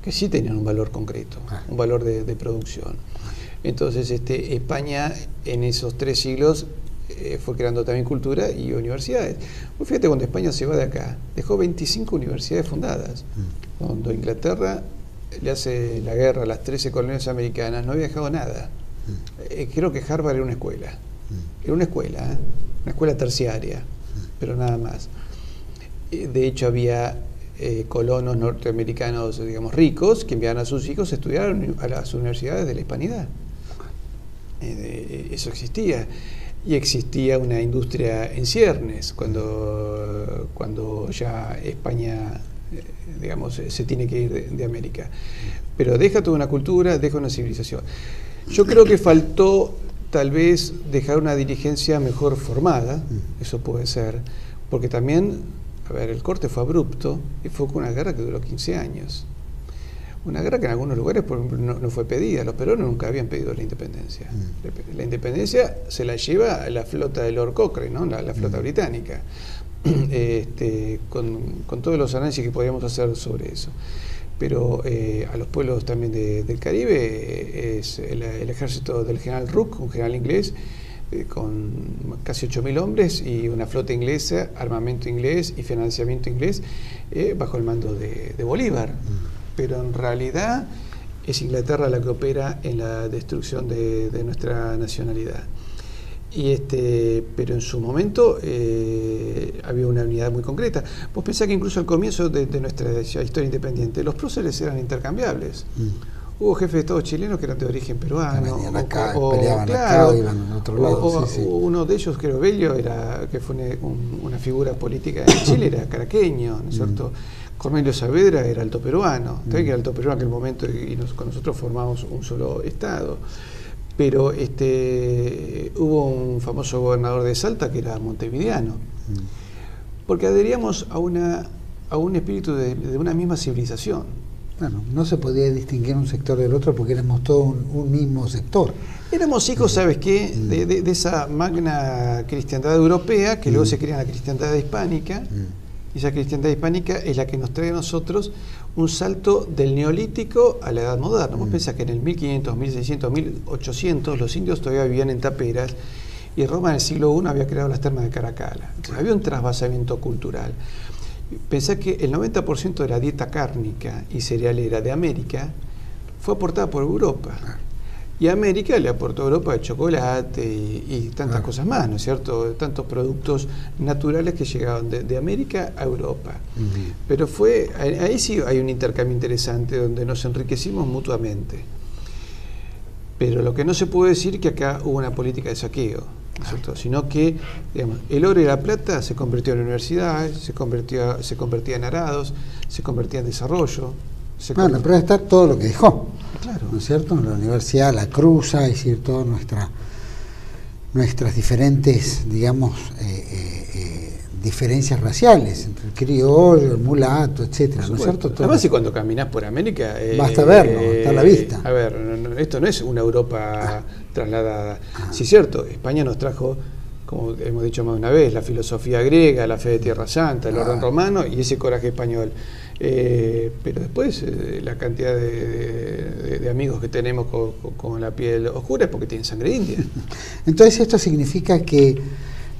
que sí tenían un valor concreto, un valor de producción. Entonces, España en esos 3 siglos fue creando también cultura y universidades. Pues fíjate, cuando España se va de acá, dejó 25 universidades fundadas. Cuando Inglaterra le hace la guerra a las 13 colonias americanas, no había dejado nada. Creo que Harvard era una escuela. Era una escuela terciaria, pero nada más. De hecho, había colonos norteamericanos, digamos, ricos, que enviaban a sus hijos a estudiar a las universidades de la hispanidad. Eso existía. Y existía una industria en ciernes cuando ya España, digamos, se tiene que ir de América. Pero deja toda una cultura, deja una civilización. Yo creo que faltó tal vez dejar una dirigencia mejor formada, eso puede ser, porque también, a ver, el corte fue abrupto y fue con una guerra que duró 15 años. Una guerra que en algunos lugares, por ejemplo, no fue pedida. Los peruanos nunca habían pedido la independencia. La independencia se la lleva la flota de Lord Cochrane, ¿no? la flota británica, con todos los análisis que podríamos hacer sobre eso. Pero a los pueblos también del Caribe es el ejército del general Rooke, un general inglés, con casi 8.000 hombres y una flota inglesa, armamento inglés y financiamiento inglés, bajo el mando de Bolívar. Pero en realidad es Inglaterra la que opera en la destrucción de nuestra nacionalidad. Pero en su momento había una unidad muy concreta. Vos pensás que incluso al comienzo de nuestra historia independiente, los próceres eran intercambiables. Hubo jefes de Estado chilenos que eran de origen peruano, peleaban acá, iban a otro lado. Uno de ellos, creo, Bello, que fue una figura política en Chile, era caraqueño, ¿no es cierto? Cornelio Saavedra era alto peruano, también que era alto peruano en aquel momento y con nosotros formamos un solo estado. Pero hubo un famoso gobernador de Salta que era montevideano, porque adheríamos a un espíritu de una misma civilización. Bueno, no se podía distinguir un sector del otro porque éramos todos un mismo sector. Éramos hijos, ¿sabes qué? De esa magna cristiandad europea que luego se crea la cristiandad hispánica. Y esa cristiandad hispánica es la que nos trae a nosotros un salto del neolítico a la edad moderna. Vos pensás que en el 1500, 1600, 1800 los indios todavía vivían en taperas y Roma en el siglo I había creado las termas de Caracalla. Entonces, había un trasvasamiento cultural. Pensá que el 90% de la dieta cárnica y cerealera de América fue aportada por Europa. Y América le aportó a Europa el chocolate y tantas cosas más, ¿no es cierto? Tantos productos naturales que llegaban de América a Europa. Pero ahí sí hay un intercambio interesante donde nos enriquecimos mutuamente. Pero lo que no se puede decir es que acá hubo una política de saqueo, ¿no es cierto? Sino que, digamos, el oro y la plata se convirtió en universidades, se convertía en arados, se convertía en desarrollo. Bueno, pero está todo lo que dejó, claro, ¿no es cierto? La universidad, la cruza, es decir, todas nuestras diferentes, digamos, diferencias raciales entre el criollo, el mulato, etcétera, ¿no es cierto? Todo. Además, si cuando caminás por América, basta verlo, está a la vista. A ver, esto no es una Europa trasladada. Sí, es cierto, España nos trajo, como hemos dicho más de una vez, la filosofía griega, la fe de Tierra Santa, el orden romano y ese coraje español. Pero después la cantidad de amigos que tenemos con la piel oscura es porque tienen sangre india. Entonces esto significa que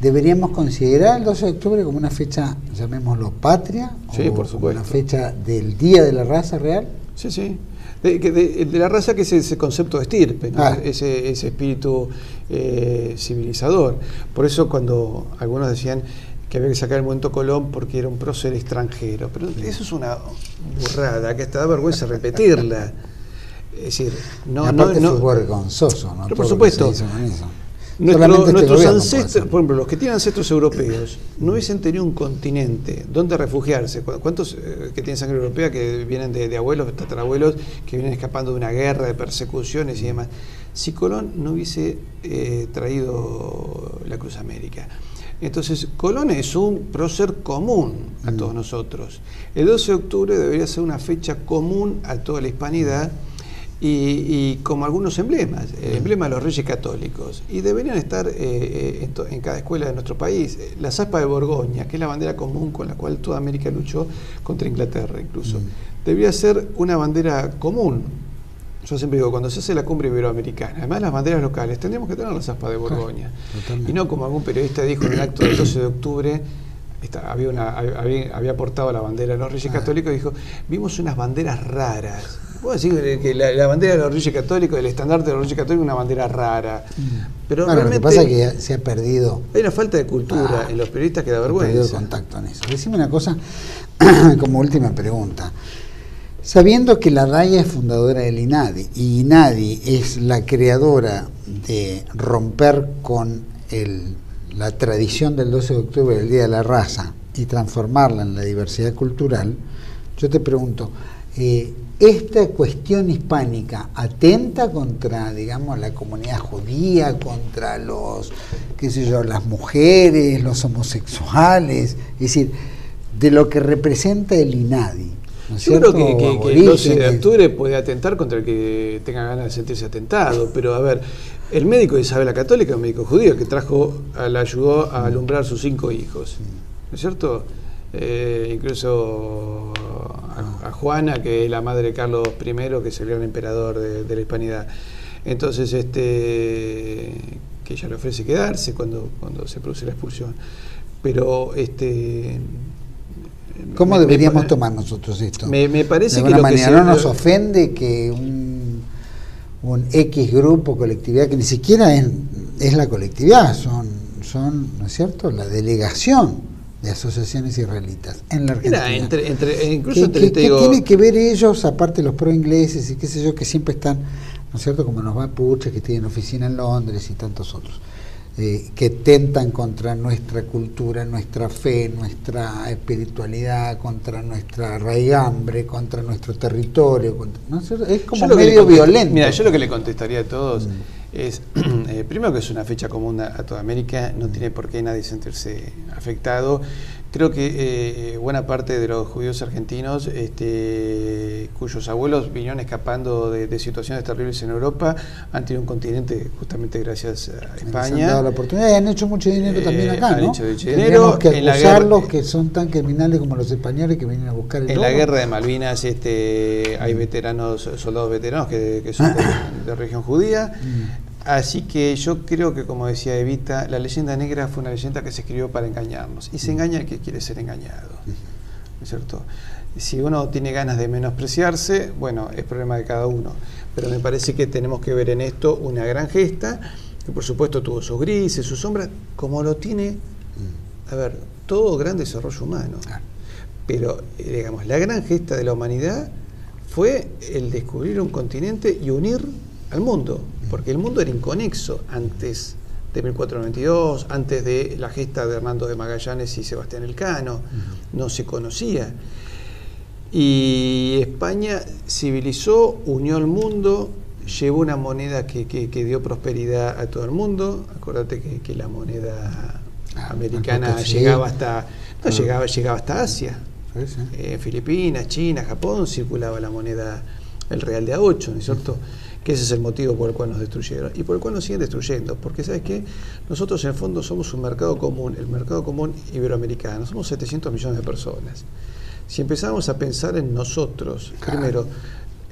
deberíamos considerar el 12 de octubre como una fecha, llamémoslo patria, sí, o por supuesto, una fecha del Día de la Raza Real. Sí, sí. De la raza, que es ese concepto de estirpe, ¿no? Ese espíritu civilizador. Por eso cuando algunos decían que había que sacar el momento Colón porque era un prócer extranjero, pero eso es una burrada que hasta da vergüenza repetirla. Es decir, no fue vergonzoso, ¿no? Pero por supuesto, nuestros ancestros, por ejemplo, los que tienen ancestros europeos, no hubiesen tenido un continente donde refugiarse. ¿Cuántos que tienen sangre europea que vienen de abuelos, tatarabuelos, que vienen escapando de una guerra, de persecuciones y demás? Si Colón no hubiese traído la Cruz América. Entonces, Colón es un prócer común a todos nosotros. El 12 de octubre debería ser una fecha común a toda la hispanidad y como algunos emblemas, el emblema de los Reyes Católicos. Y deberían estar en cada escuela de nuestro país. La aspa de Borgoña, que es la bandera común con la cual toda América luchó contra Inglaterra incluso. Debería ser una bandera común. Yo siempre digo, cuando se hace la cumbre iberoamericana, además las banderas locales, tendríamos que tener las aspas de Borgoña. Y no como algún periodista dijo en el acto del 12 de octubre, había portado la bandera de los Reyes Católicos y dijo, vimos unas banderas raras. Puedo decir que la bandera de los Reyes Católicos, el estandarte de los Reyes Católicos, es una bandera rara. Pero realmente lo que pasa es que se ha perdido. Hay una falta de cultura en los periodistas que da vergüenza. Se ha perdido el contacto en eso. Decime una cosa como última pregunta. Sabiendo que la Raya es fundadora del INADI y INADI es la creadora de romper con la tradición del 12 de octubre, del Día de la Raza, y transformarla en la diversidad cultural, yo te pregunto, ¿esta cuestión hispánica atenta contra, digamos, la comunidad judía, contra las mujeres, los homosexuales? Es decir, de lo que representa el INADI. ¿No es Yo cierto? creo que el 12 de octubre puede atentar contra el que tenga ganas de sentirse atentado, pero a ver, el médico de Isabel la Católica es un médico judío que la ayudó a alumbrar sus 5 hijos, ¿no es cierto? Incluso a Juana, que es la madre de Carlos I, que es el gran emperador de la hispanidad. Entonces, que ella le ofrece quedarse cuando se produce la expulsión. Pero ¿cómo deberíamos tomar nosotros esto? Me parece de que alguna manera no nos ofende que un X grupo, colectividad, que ni siquiera es la colectividad, son, ¿no es cierto?, la delegación de asociaciones israelitas en la Argentina. Mira, incluso ¿Qué tiene que ver ellos, aparte los pro-ingleses y qué sé yo, que siempre están, ¿no es cierto?, como los mapuches que tienen oficina en Londres y tantos otros, que tentan contra nuestra cultura, nuestra fe, nuestra espiritualidad, contra nuestra raigambre, contra nuestro territorio, ¿no? Es como medio violento. Mira, yo lo que le contestaría a todos es, primero que es una fecha común a toda América, no tiene por qué nadie sentirse afectado. Creo que buena parte de los judíos argentinos, cuyos abuelos vinieron escapando de situaciones terribles en Europa, han tenido un continente justamente gracias a España. Han dado la oportunidad y han hecho mucho dinero también acá, han ¿no? hecho mucho dinero. Que acusarlos que son tan criminales como los españoles que vienen a buscar el oro. La guerra de Malvinas hay veteranos, soldados veteranos que son de religión judía. Así que yo creo que, como decía Evita, la leyenda negra fue una leyenda que se escribió para engañarnos. Y se engaña el que quiere ser engañado. ¿no es cierto? Si uno tiene ganas de menospreciarse, bueno, es problema de cada uno. Pero me parece que tenemos que ver en esto una gran gesta, que por supuesto tuvo sus grises, sus sombras, como lo tiene, a ver, todo gran desarrollo humano. Pero, digamos, la gran gesta de la humanidad fue el descubrir un continente y unir al mundo, porque el mundo era inconexo antes de 1492, antes de la gesta de Hernando de Magallanes y Sebastián Elcano, no se conocía. Y España civilizó, unió al mundo, llevó una moneda que dio prosperidad a todo el mundo. Acuérdate que la moneda americana llegaba hasta, llegaba hasta Asia. Filipinas, China, Japón, circulaba la moneda, el real de A8, ¿no es cierto? Que ese es el motivo por el cual nos destruyeron y por el cual nos siguen destruyendo, porque ¿sabes qué? Nosotros en el fondo somos un mercado común, el mercado común iberoamericano, somos 700 millones de personas. Si empezamos a pensar en nosotros, primero,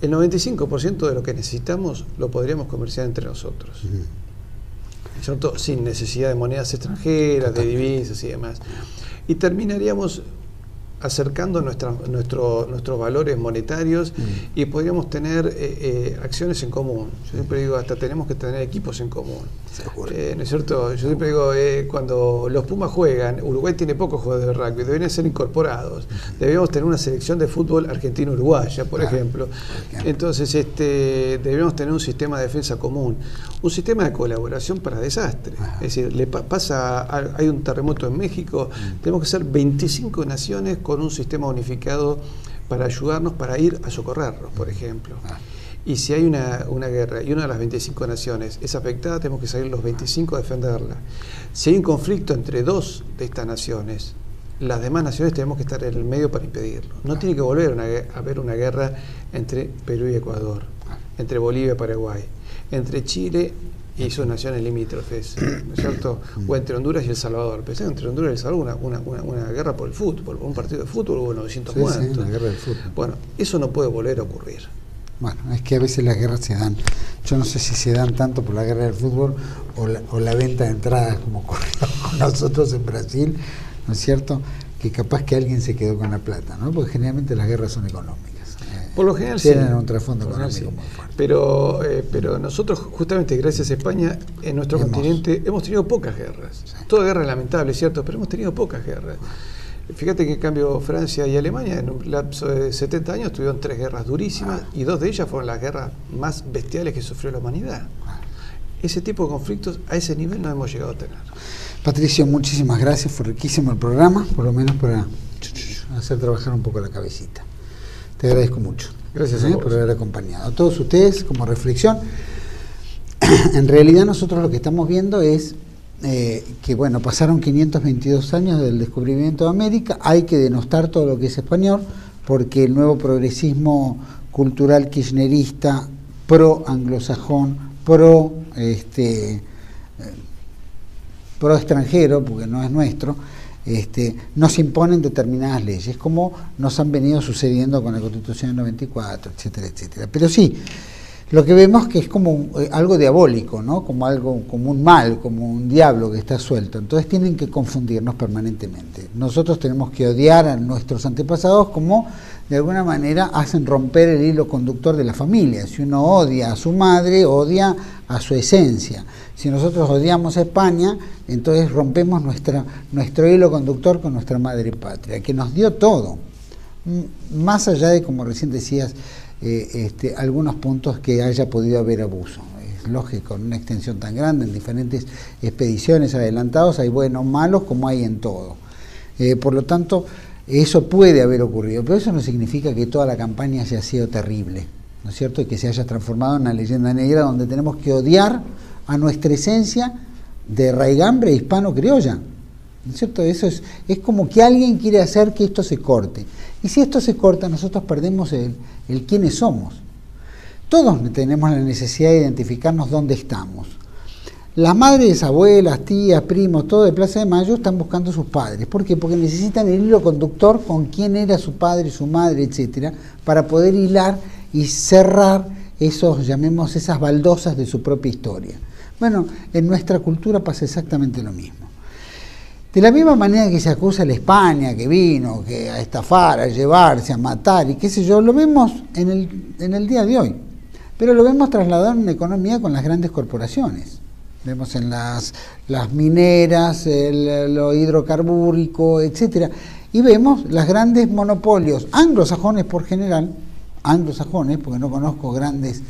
el 95% de lo que necesitamos lo podríamos comerciar entre nosotros, ¿cierto? Sin necesidad de monedas extranjeras, de divisas y demás. Y terminaríamos acercando nuestros valores monetarios y podríamos tener acciones en común. Yo siempre digo, hasta tenemos que tener equipos en común. ¿No es cierto? Yo siempre digo, cuando los Pumas juegan, Uruguay tiene pocos jugadores de rugby, deberían ser incorporados. Deberíamos tener una selección de fútbol argentino-uruguaya, por ejemplo. Entonces, deberíamos tener un sistema de defensa común, un sistema de colaboración para desastres. Es decir, hay un terremoto en México, tenemos que ser 25 naciones con un sistema unificado para ayudarnos, para ir a socorrerlos, por ejemplo. Y si hay una guerra y una de las 25 naciones es afectada, tenemos que salir los 25 a defenderla. Si hay un conflicto entre dos de estas naciones, las demás naciones tenemos que estar en el medio para impedirlo. No tiene que volver a haber una guerra entre Perú y Ecuador, entre Bolivia y Paraguay, entre Chile y sus naciones limítrofes, ¿no es cierto? O entre Honduras y El Salvador. Pensé entre Honduras y El Salvador una guerra por el fútbol, un partido de fútbol, hubo 900 muertos. Sí, una guerra del fútbol. Bueno, eso no puede volver a ocurrir. Bueno, es que a veces las guerras se dan. Yo no sé si se dan tanto por la guerra del fútbol o la venta de entradas, como ocurrió con nosotros en Brasil, ¿no es cierto? Que capaz que alguien se quedó con la plata, ¿no? Porque generalmente las guerras son económicas. Por lo general tienen un trasfondo económico muy fuerte. Pero nosotros, justamente gracias a España, en nuestro continente hemos tenido pocas guerras. Sí. Toda guerra es lamentable, ¿cierto? Pero hemos tenido pocas guerras. Fíjate que en cambio Francia y Alemania en un lapso de 70 años tuvieron 3 guerras durísimas y 2 de ellas fueron las guerras más bestiales que sufrió la humanidad. Ese tipo de conflictos a ese nivel no hemos llegado a tener. Patricio, muchísimas gracias, fue riquísimo el programa, por lo menos para hacer trabajar un poco la cabecita. Te agradezco mucho. Gracias por haber acompañado. A todos ustedes, como reflexión, en realidad nosotros lo que estamos viendo es que bueno, pasaron 522 años del descubrimiento de América, hay que denostar todo lo que es español, porque el nuevo progresismo cultural kirchnerista, pro anglosajón, pro extranjero, porque no es nuestro, nos imponen determinadas leyes, como nos han venido sucediendo con la Constitución del 94, etcétera, etcétera. Pero sí, lo que vemos que es como algo diabólico, ¿no? Como un mal, como un diablo que está suelto. Entonces tienen que confundirnos permanentemente. Nosotros tenemos que odiar a nuestros antepasados como de alguna manera hacen romper el hilo conductor de la familia. Si uno odia a su madre, odia a su esencia. Si nosotros odiamos a España, entonces rompemos nuestro hilo conductor con nuestra madre patria, que nos dio todo. Más allá de, como recién decías, algunos puntos que haya podido haber abuso. Es lógico, en una extensión tan grande, en diferentes expediciones adelantados, hay buenos, malos, como hay en todo. Por lo tanto, eso puede haber ocurrido, pero eso no significa que toda la campaña haya sido terrible, ¿no es cierto? Y que se haya transformado en una leyenda negra donde tenemos que odiar a nuestra esencia de raigambre hispano-criolla, ¿no es cierto? Eso es como que alguien quiere hacer que esto se corte. Y si esto se corta, nosotros perdemos el quiénes somos. Todos tenemos la necesidad de identificarnos dónde estamos. Las madres, abuelas, tías, primos, todo de Plaza de Mayo están buscando a sus padres. ¿Por qué? Porque necesitan el hilo conductor con quién era su padre, su madre, etcétera, para poder hilar y cerrar llamemos esas baldosas de su propia historia. Bueno, en nuestra cultura pasa exactamente lo mismo. De la misma manera que se acusa a la España que vino, que a estafar, a llevarse, a matar y qué sé yo, lo vemos en el día de hoy. Pero lo vemos trasladado en una economía con las grandes corporaciones. Vemos en las mineras, lo hidrocarbúrico, etcétera. Y vemos los grandes monopolios anglosajones por general, anglosajones, porque no conozco grandes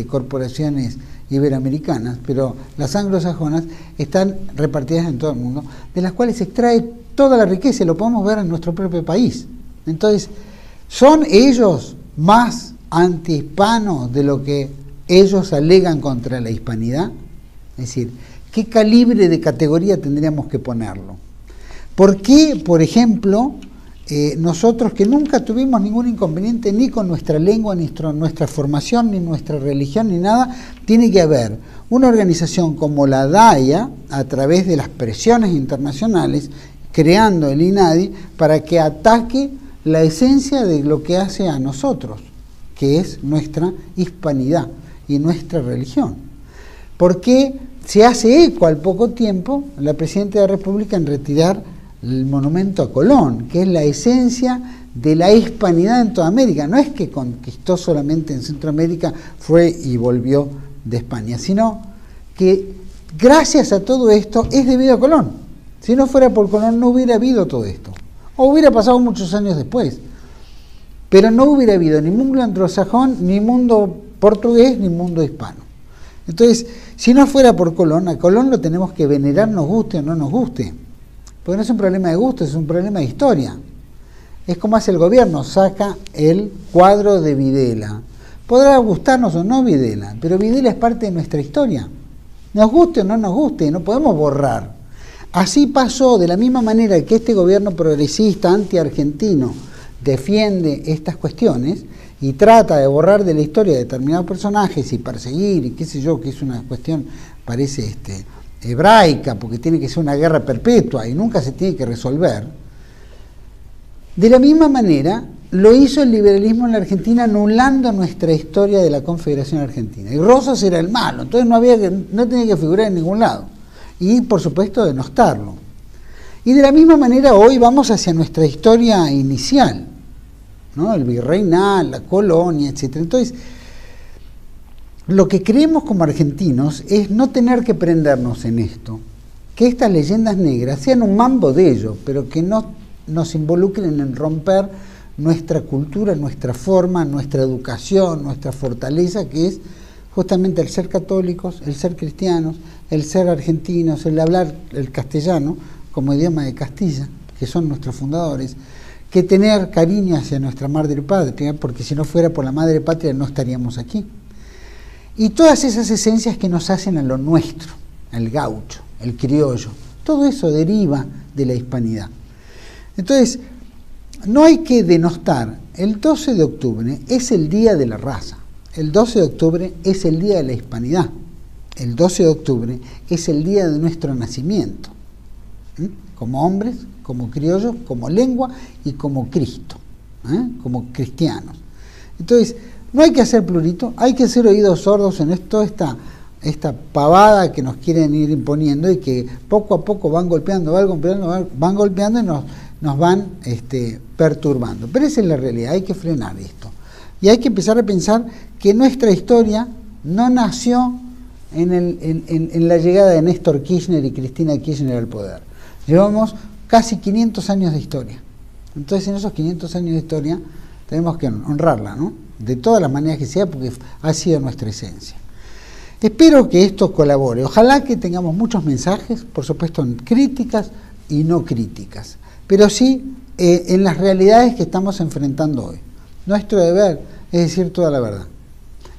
corporaciones iberoamericanas, pero las anglosajonas están repartidas en todo el mundo, de las cuales se extrae toda la riqueza, y lo podemos ver en nuestro propio país. Entonces, ¿son ellos más antihispanos de lo que ellos alegan contra la hispanidad? Es decir, ¿qué calibre de categoría tendríamos que ponerlo? ¿Por qué, por ejemplo, nosotros que nunca tuvimos ningún inconveniente ni con nuestra lengua, ni nuestra formación, ni nuestra religión, ni nada, tiene que haber una organización como la DAIA, a través de las presiones internacionales, creando el INADI, para que ataque la esencia de lo que hace a nosotros, que es nuestra hispanidad y nuestra religión? ¿Por qué se hace eco al poco tiempo la Presidenta de la República en retirar el monumento a Colón, que es la esencia de la hispanidad en toda América? No es que conquistó solamente en Centroamérica, fue y volvió de España, sino que gracias a todo esto es debido a Colón. Si no fuera por Colón no hubiera habido todo esto, o hubiera pasado muchos años después, pero no hubiera habido ni mundo anglosajón, ni mundo portugués, ni mundo hispano. Entonces, si no fuera por Colón, a Colón lo tenemos que venerar, nos guste o no nos guste. Porque no es un problema de gusto, es un problema de historia. Es como hace el gobierno, saca el cuadro de Videla. Podrá gustarnos o no Videla, pero Videla es parte de nuestra historia. Nos guste o no nos guste, no podemos borrar. Así pasó, de la misma manera que este gobierno progresista anti-argentino defiende estas cuestiones y trata de borrar de la historia de determinados personajes y perseguir y qué sé yo, que es una cuestión, parece hebraica, porque tiene que ser una guerra perpetua y nunca se tiene que resolver. De la misma manera lo hizo el liberalismo en la Argentina, anulando nuestra historia de la Confederación Argentina. Y Rosas era el malo, entonces no tenía que figurar en ningún lado. Y por supuesto denostarlo. Y de la misma manera hoy vamos hacia nuestra historia inicial, ¿no? El virreinal, la colonia, etc. Entonces, lo que creemos como argentinos es no tener que prendernos en esto, que estas leyendas negras sean un mambo de ellos, pero que no nos involucren en romper nuestra cultura, nuestra forma, nuestra educación, nuestra fortaleza, que es justamente el ser católicos, el ser cristianos, el ser argentinos, el hablar el castellano como idioma de Castilla, que son nuestros fundadores, que tener cariño hacia nuestra madre patria, porque si no fuera por la madre patria no estaríamos aquí. Y todas esas esencias que nos hacen a lo nuestro, el gaucho, el criollo, todo eso deriva de la hispanidad. Entonces, no hay que denostar. El 12 de octubre es el día de la raza. El 12 de octubre es el día de la hispanidad. El 12 de octubre es el día de nuestro nacimiento. Como hombres, como criollos, como lengua y como Cristo, como cristianos. Entonces, no hay que hacer plurito, hay que hacer oídos sordos en toda esta pavada que nos quieren ir imponiendo y que poco a poco van golpeando y nos van perturbando. Pero esa es la realidad, hay que frenar esto. Y hay que empezar a pensar que nuestra historia no nació en la llegada de Néstor Kirchner y Cristina Kirchner al poder. Llevamos casi 500 años de historia. Entonces, en esos 500 años de historia tenemos que honrarla, ¿no? De todas las maneras que sea, porque ha sido nuestra esencia. Espero que esto colabore. Ojalá que tengamos muchos mensajes, por supuesto, en críticas y no críticas, pero sí en las realidades que estamos enfrentando hoy. Nuestro deber es decir toda la verdad.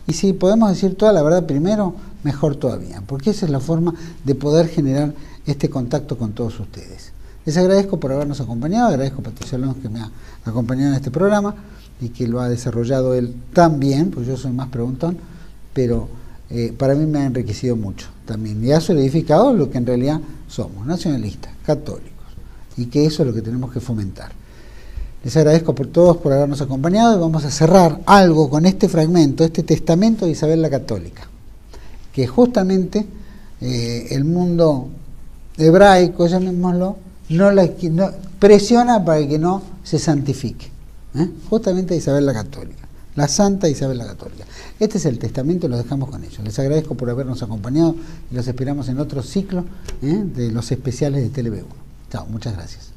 Y si podemos decir toda la verdad primero, mejor todavía, porque esa es la forma de poder generar este contacto con todos ustedes. Les agradezco por habernos acompañado, agradezco a Patricio Alonso que me ha acompañado en este programa y que lo ha desarrollado él tan bien, porque yo soy más preguntón, pero para mí me ha enriquecido mucho también y ha solidificado lo que en realidad somos, nacionalistas, católicos, y que eso es lo que tenemos que fomentar. Les agradezco por todos por habernos acompañado y vamos a cerrar algo con este fragmento, este testamento de Isabel la Católica, que justamente el mundo hebraico, llamémoslo, presiona para que no se santifique. Justamente Isabel la Católica, la Santa Isabel la Católica. Este es el testamento y lo dejamos con ellos. Les agradezco por habernos acompañado y los esperamos en otro ciclo de los especiales de TLV1. Chao, muchas gracias.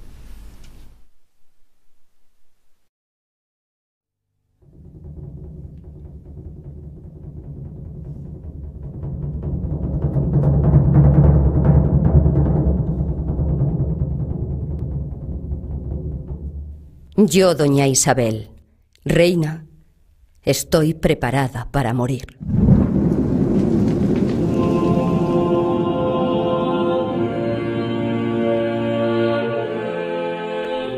Yo, doña Isabel, reina, estoy preparada para morir.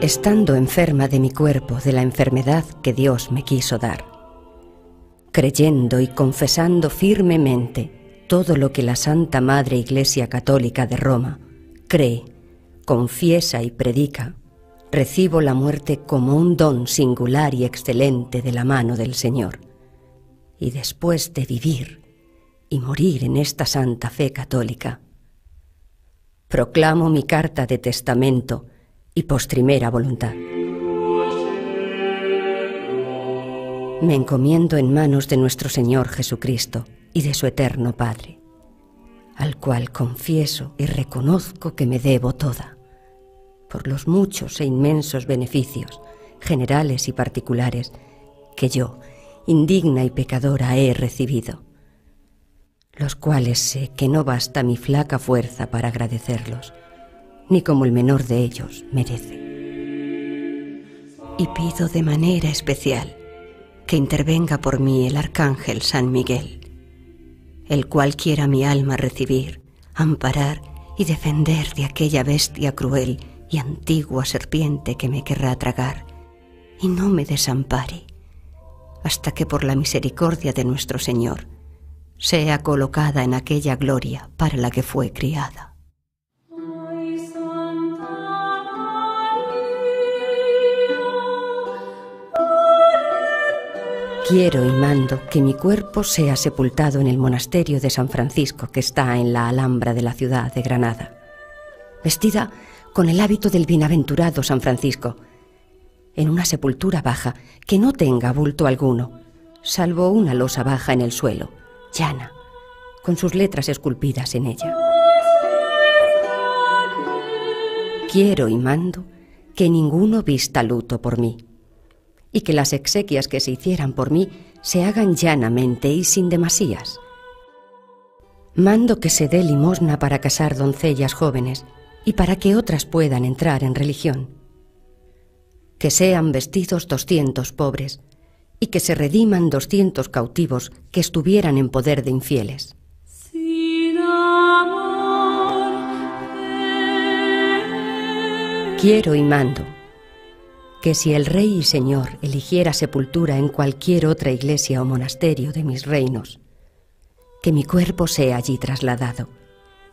Estando enferma de mi cuerpo de la enfermedad que Dios me quiso dar, creyendo y confesando firmemente todo lo que la Santa Madre Iglesia Católica de Roma cree, confiesa y predica, recibo la muerte como un don singular y excelente de la mano del Señor. Y después de vivir y morir en esta santa fe católica, proclamo mi carta de testamento y postrimera voluntad. Me encomiendo en manos de nuestro Señor Jesucristo y de su eterno Padre, al cual confieso y reconozco que me debo toda, por los muchos e inmensos beneficios, generales y particulares, que yo, indigna y pecadora, he recibido, los cuales sé que no basta mi flaca fuerza para agradecerlos, ni como el menor de ellos merece. Y pido de manera especial que intervenga por mí el Arcángel San Miguel, el cual quiera mi alma recibir, amparar y defender de aquella bestia cruel y antigua serpiente que me querrá tragar, y no me desampare, hasta que por la misericordia de nuestro Señor sea colocada en aquella gloria para la que fue criada. Quiero y mando que mi cuerpo sea sepultado en el monasterio de San Francisco, que está en la Alhambra de la ciudad de Granada, vestida con el hábito del bienaventurado San Francisco, en una sepultura baja que no tenga bulto alguno, salvo una losa baja en el suelo, llana, con sus letras esculpidas en ella. Quiero y mando que ninguno vista luto por mí, y que las exequias que se hicieran por mí se hagan llanamente y sin demasías. Mando que se dé limosna para casar doncellas jóvenes y para que otras puedan entrar en religión. Que sean vestidos 200 pobres y que se rediman 200 cautivos que estuvieran en poder de infieles. Quiero y mando que si el Rey y Señor eligiera sepultura en cualquier otra iglesia o monasterio de mis reinos, que mi cuerpo sea allí trasladado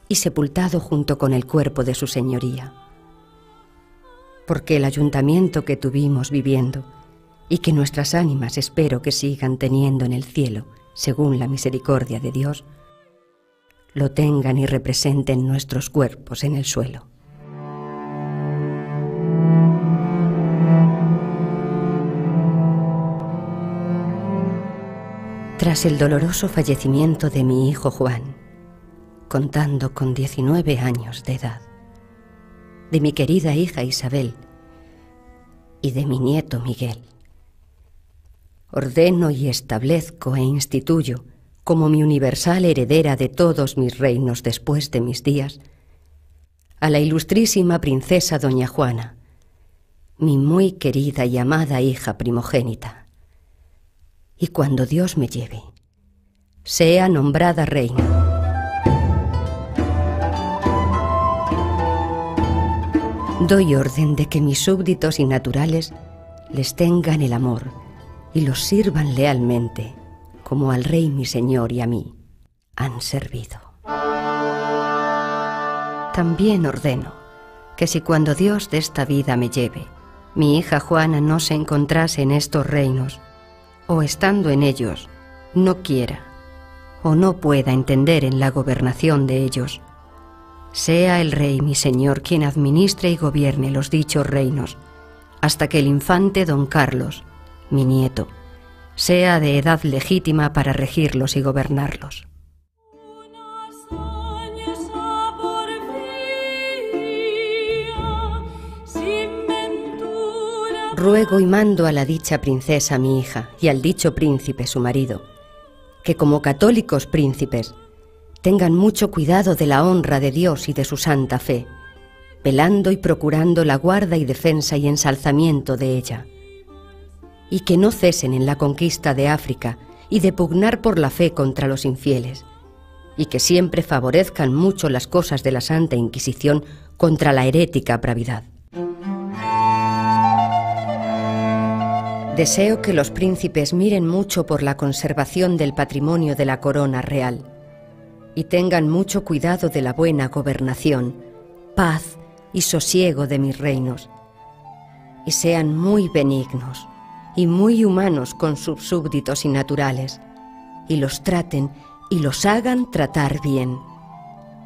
y sepultado junto con el cuerpo de su señoría. Porque el ayuntamiento que tuvimos viviendo y que nuestras ánimas espero que sigan teniendo en el cielo, según la misericordia de Dios, lo tengan y representen nuestros cuerpos en el suelo. Tras el doloroso fallecimiento de mi hijo Juan, contando con 19 años de edad, de mi querida hija Isabel y de mi nieto Miguel, ordeno y establezco e instituyo como mi universal heredera de todos mis reinos después de mis días a la ilustrísima princesa doña Juana, mi muy querida y amada hija primogénita. Y cuando Dios me lleve, sea nombrada reina. Doy orden de que mis súbditos y naturales les tengan el amor y los sirvan lealmente, como al Rey mi Señor y a mí han servido. También ordeno que si cuando Dios de esta vida me lleve, mi hija Juana no se encontrase en estos reinos, o estando en ellos, no quiera o no pueda entender en la gobernación de ellos, Sea el rey, mi señor, quien administre y gobierne los dichos reinos, hasta que el infante don Carlos, mi nieto, sea de edad legítima para regirlos y gobernarlos. Ruego y mando a la dicha princesa mi hija y al dicho príncipe su marido, que como católicos príncipes tengan mucho cuidado de la honra de Dios y de su santa fe, velando y procurando la guarda y defensa y ensalzamiento de ella, y que no cesen en la conquista de África y de pugnar por la fe contra los infieles, y que siempre favorezcan mucho las cosas de la Santa Inquisición contra la herética bravidad. Deseo que los príncipes miren mucho por la conservación del patrimonio de la corona real y tengan mucho cuidado de la buena gobernación, paz y sosiego de mis reinos, y sean muy benignos y muy humanos con sus súbditos y naturales, y los traten y los hagan tratar bien,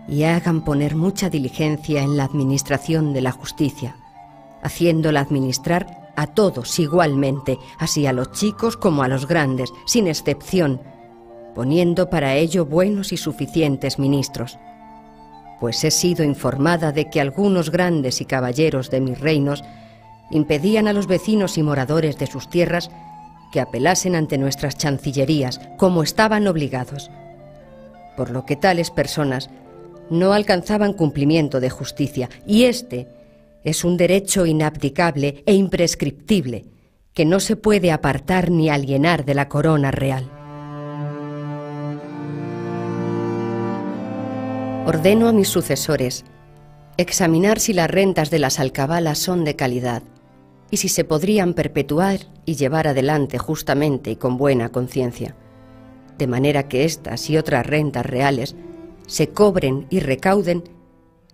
y hagan poner mucha diligencia en la administración de la justicia, haciéndola administrar a todos igualmente, así a los chicos como a los grandes, sin excepción, poniendo para ello buenos y suficientes ministros. Pues he sido informada de que algunos grandes y caballeros de mis reinos impedían a los vecinos y moradores de sus tierras que apelasen ante nuestras chancillerías, como estaban obligados, por lo que tales personas no alcanzaban cumplimiento de justicia, y este es un derecho inabdicable e imprescriptible que no se puede apartar ni alienar de la corona real. Ordeno a mis sucesores examinar si las rentas de las alcabalas son de calidad y si se podrían perpetuar y llevar adelante justamente y con buena conciencia, de manera que estas y otras rentas reales se cobren y recauden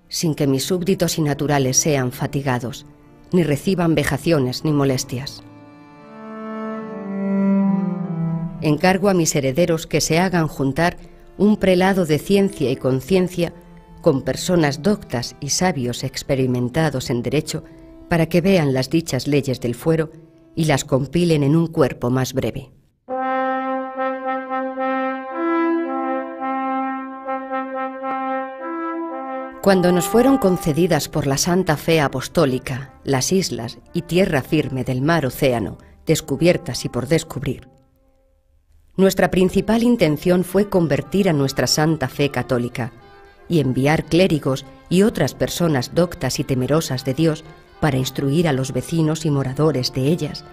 sin que mis súbditos y naturales sean fatigados, ni reciban vejaciones ni molestias. Encargo a mis herederos que se hagan juntar un prelado de ciencia y conciencia con personas doctas y sabios experimentados en derecho para que vean las dichas leyes del fuero y las compilen en un cuerpo más breve. Cuando nos fueron concedidas por la Santa Fe Apostólica las islas y tierra firme del mar océano, descubiertas y por descubrir, nuestra principal intención fue convertir a nuestra Santa Fe católica y enviar clérigos y otras personas doctas y temerosas de Dios para instruir a los vecinos y moradores de ellas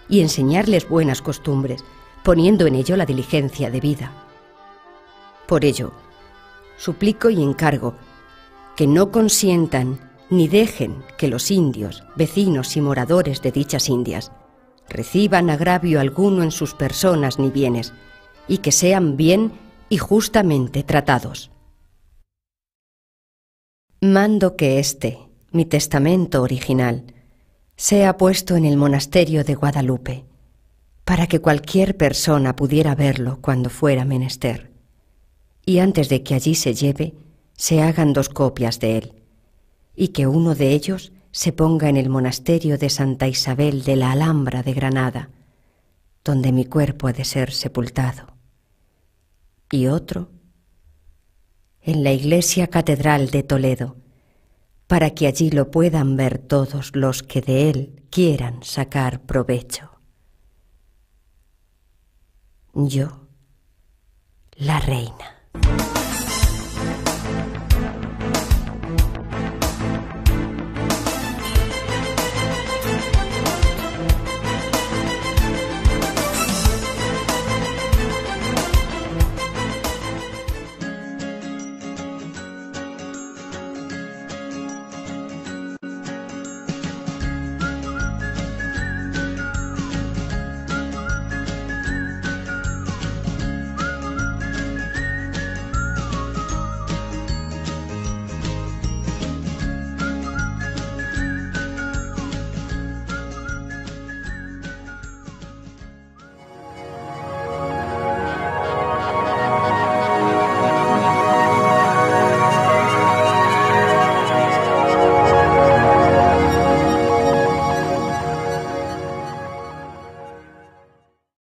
y enseñarles buenas costumbres, poniendo en ello la diligencia debida. Por ello, suplico y encargo que no consientan ni dejen que los indios, vecinos y moradores de dichas indias, reciban agravio alguno en sus personas ni bienes, y que sean bien y justamente tratados. Mando que mi testamento original, sea puesto en el monasterio de Guadalupe, para que cualquier persona pudiera verlo cuando fuera menester, y antes de que allí se lleve, se hagan 2 copias de él, y que uno de ellos se ponga en el monasterio de Santa Isabel de la Alhambra de Granada, donde mi cuerpo ha de ser sepultado, y otro en la iglesia catedral de Toledo, para que allí lo puedan ver todos los que de él quieran sacar provecho. Yo, la reina.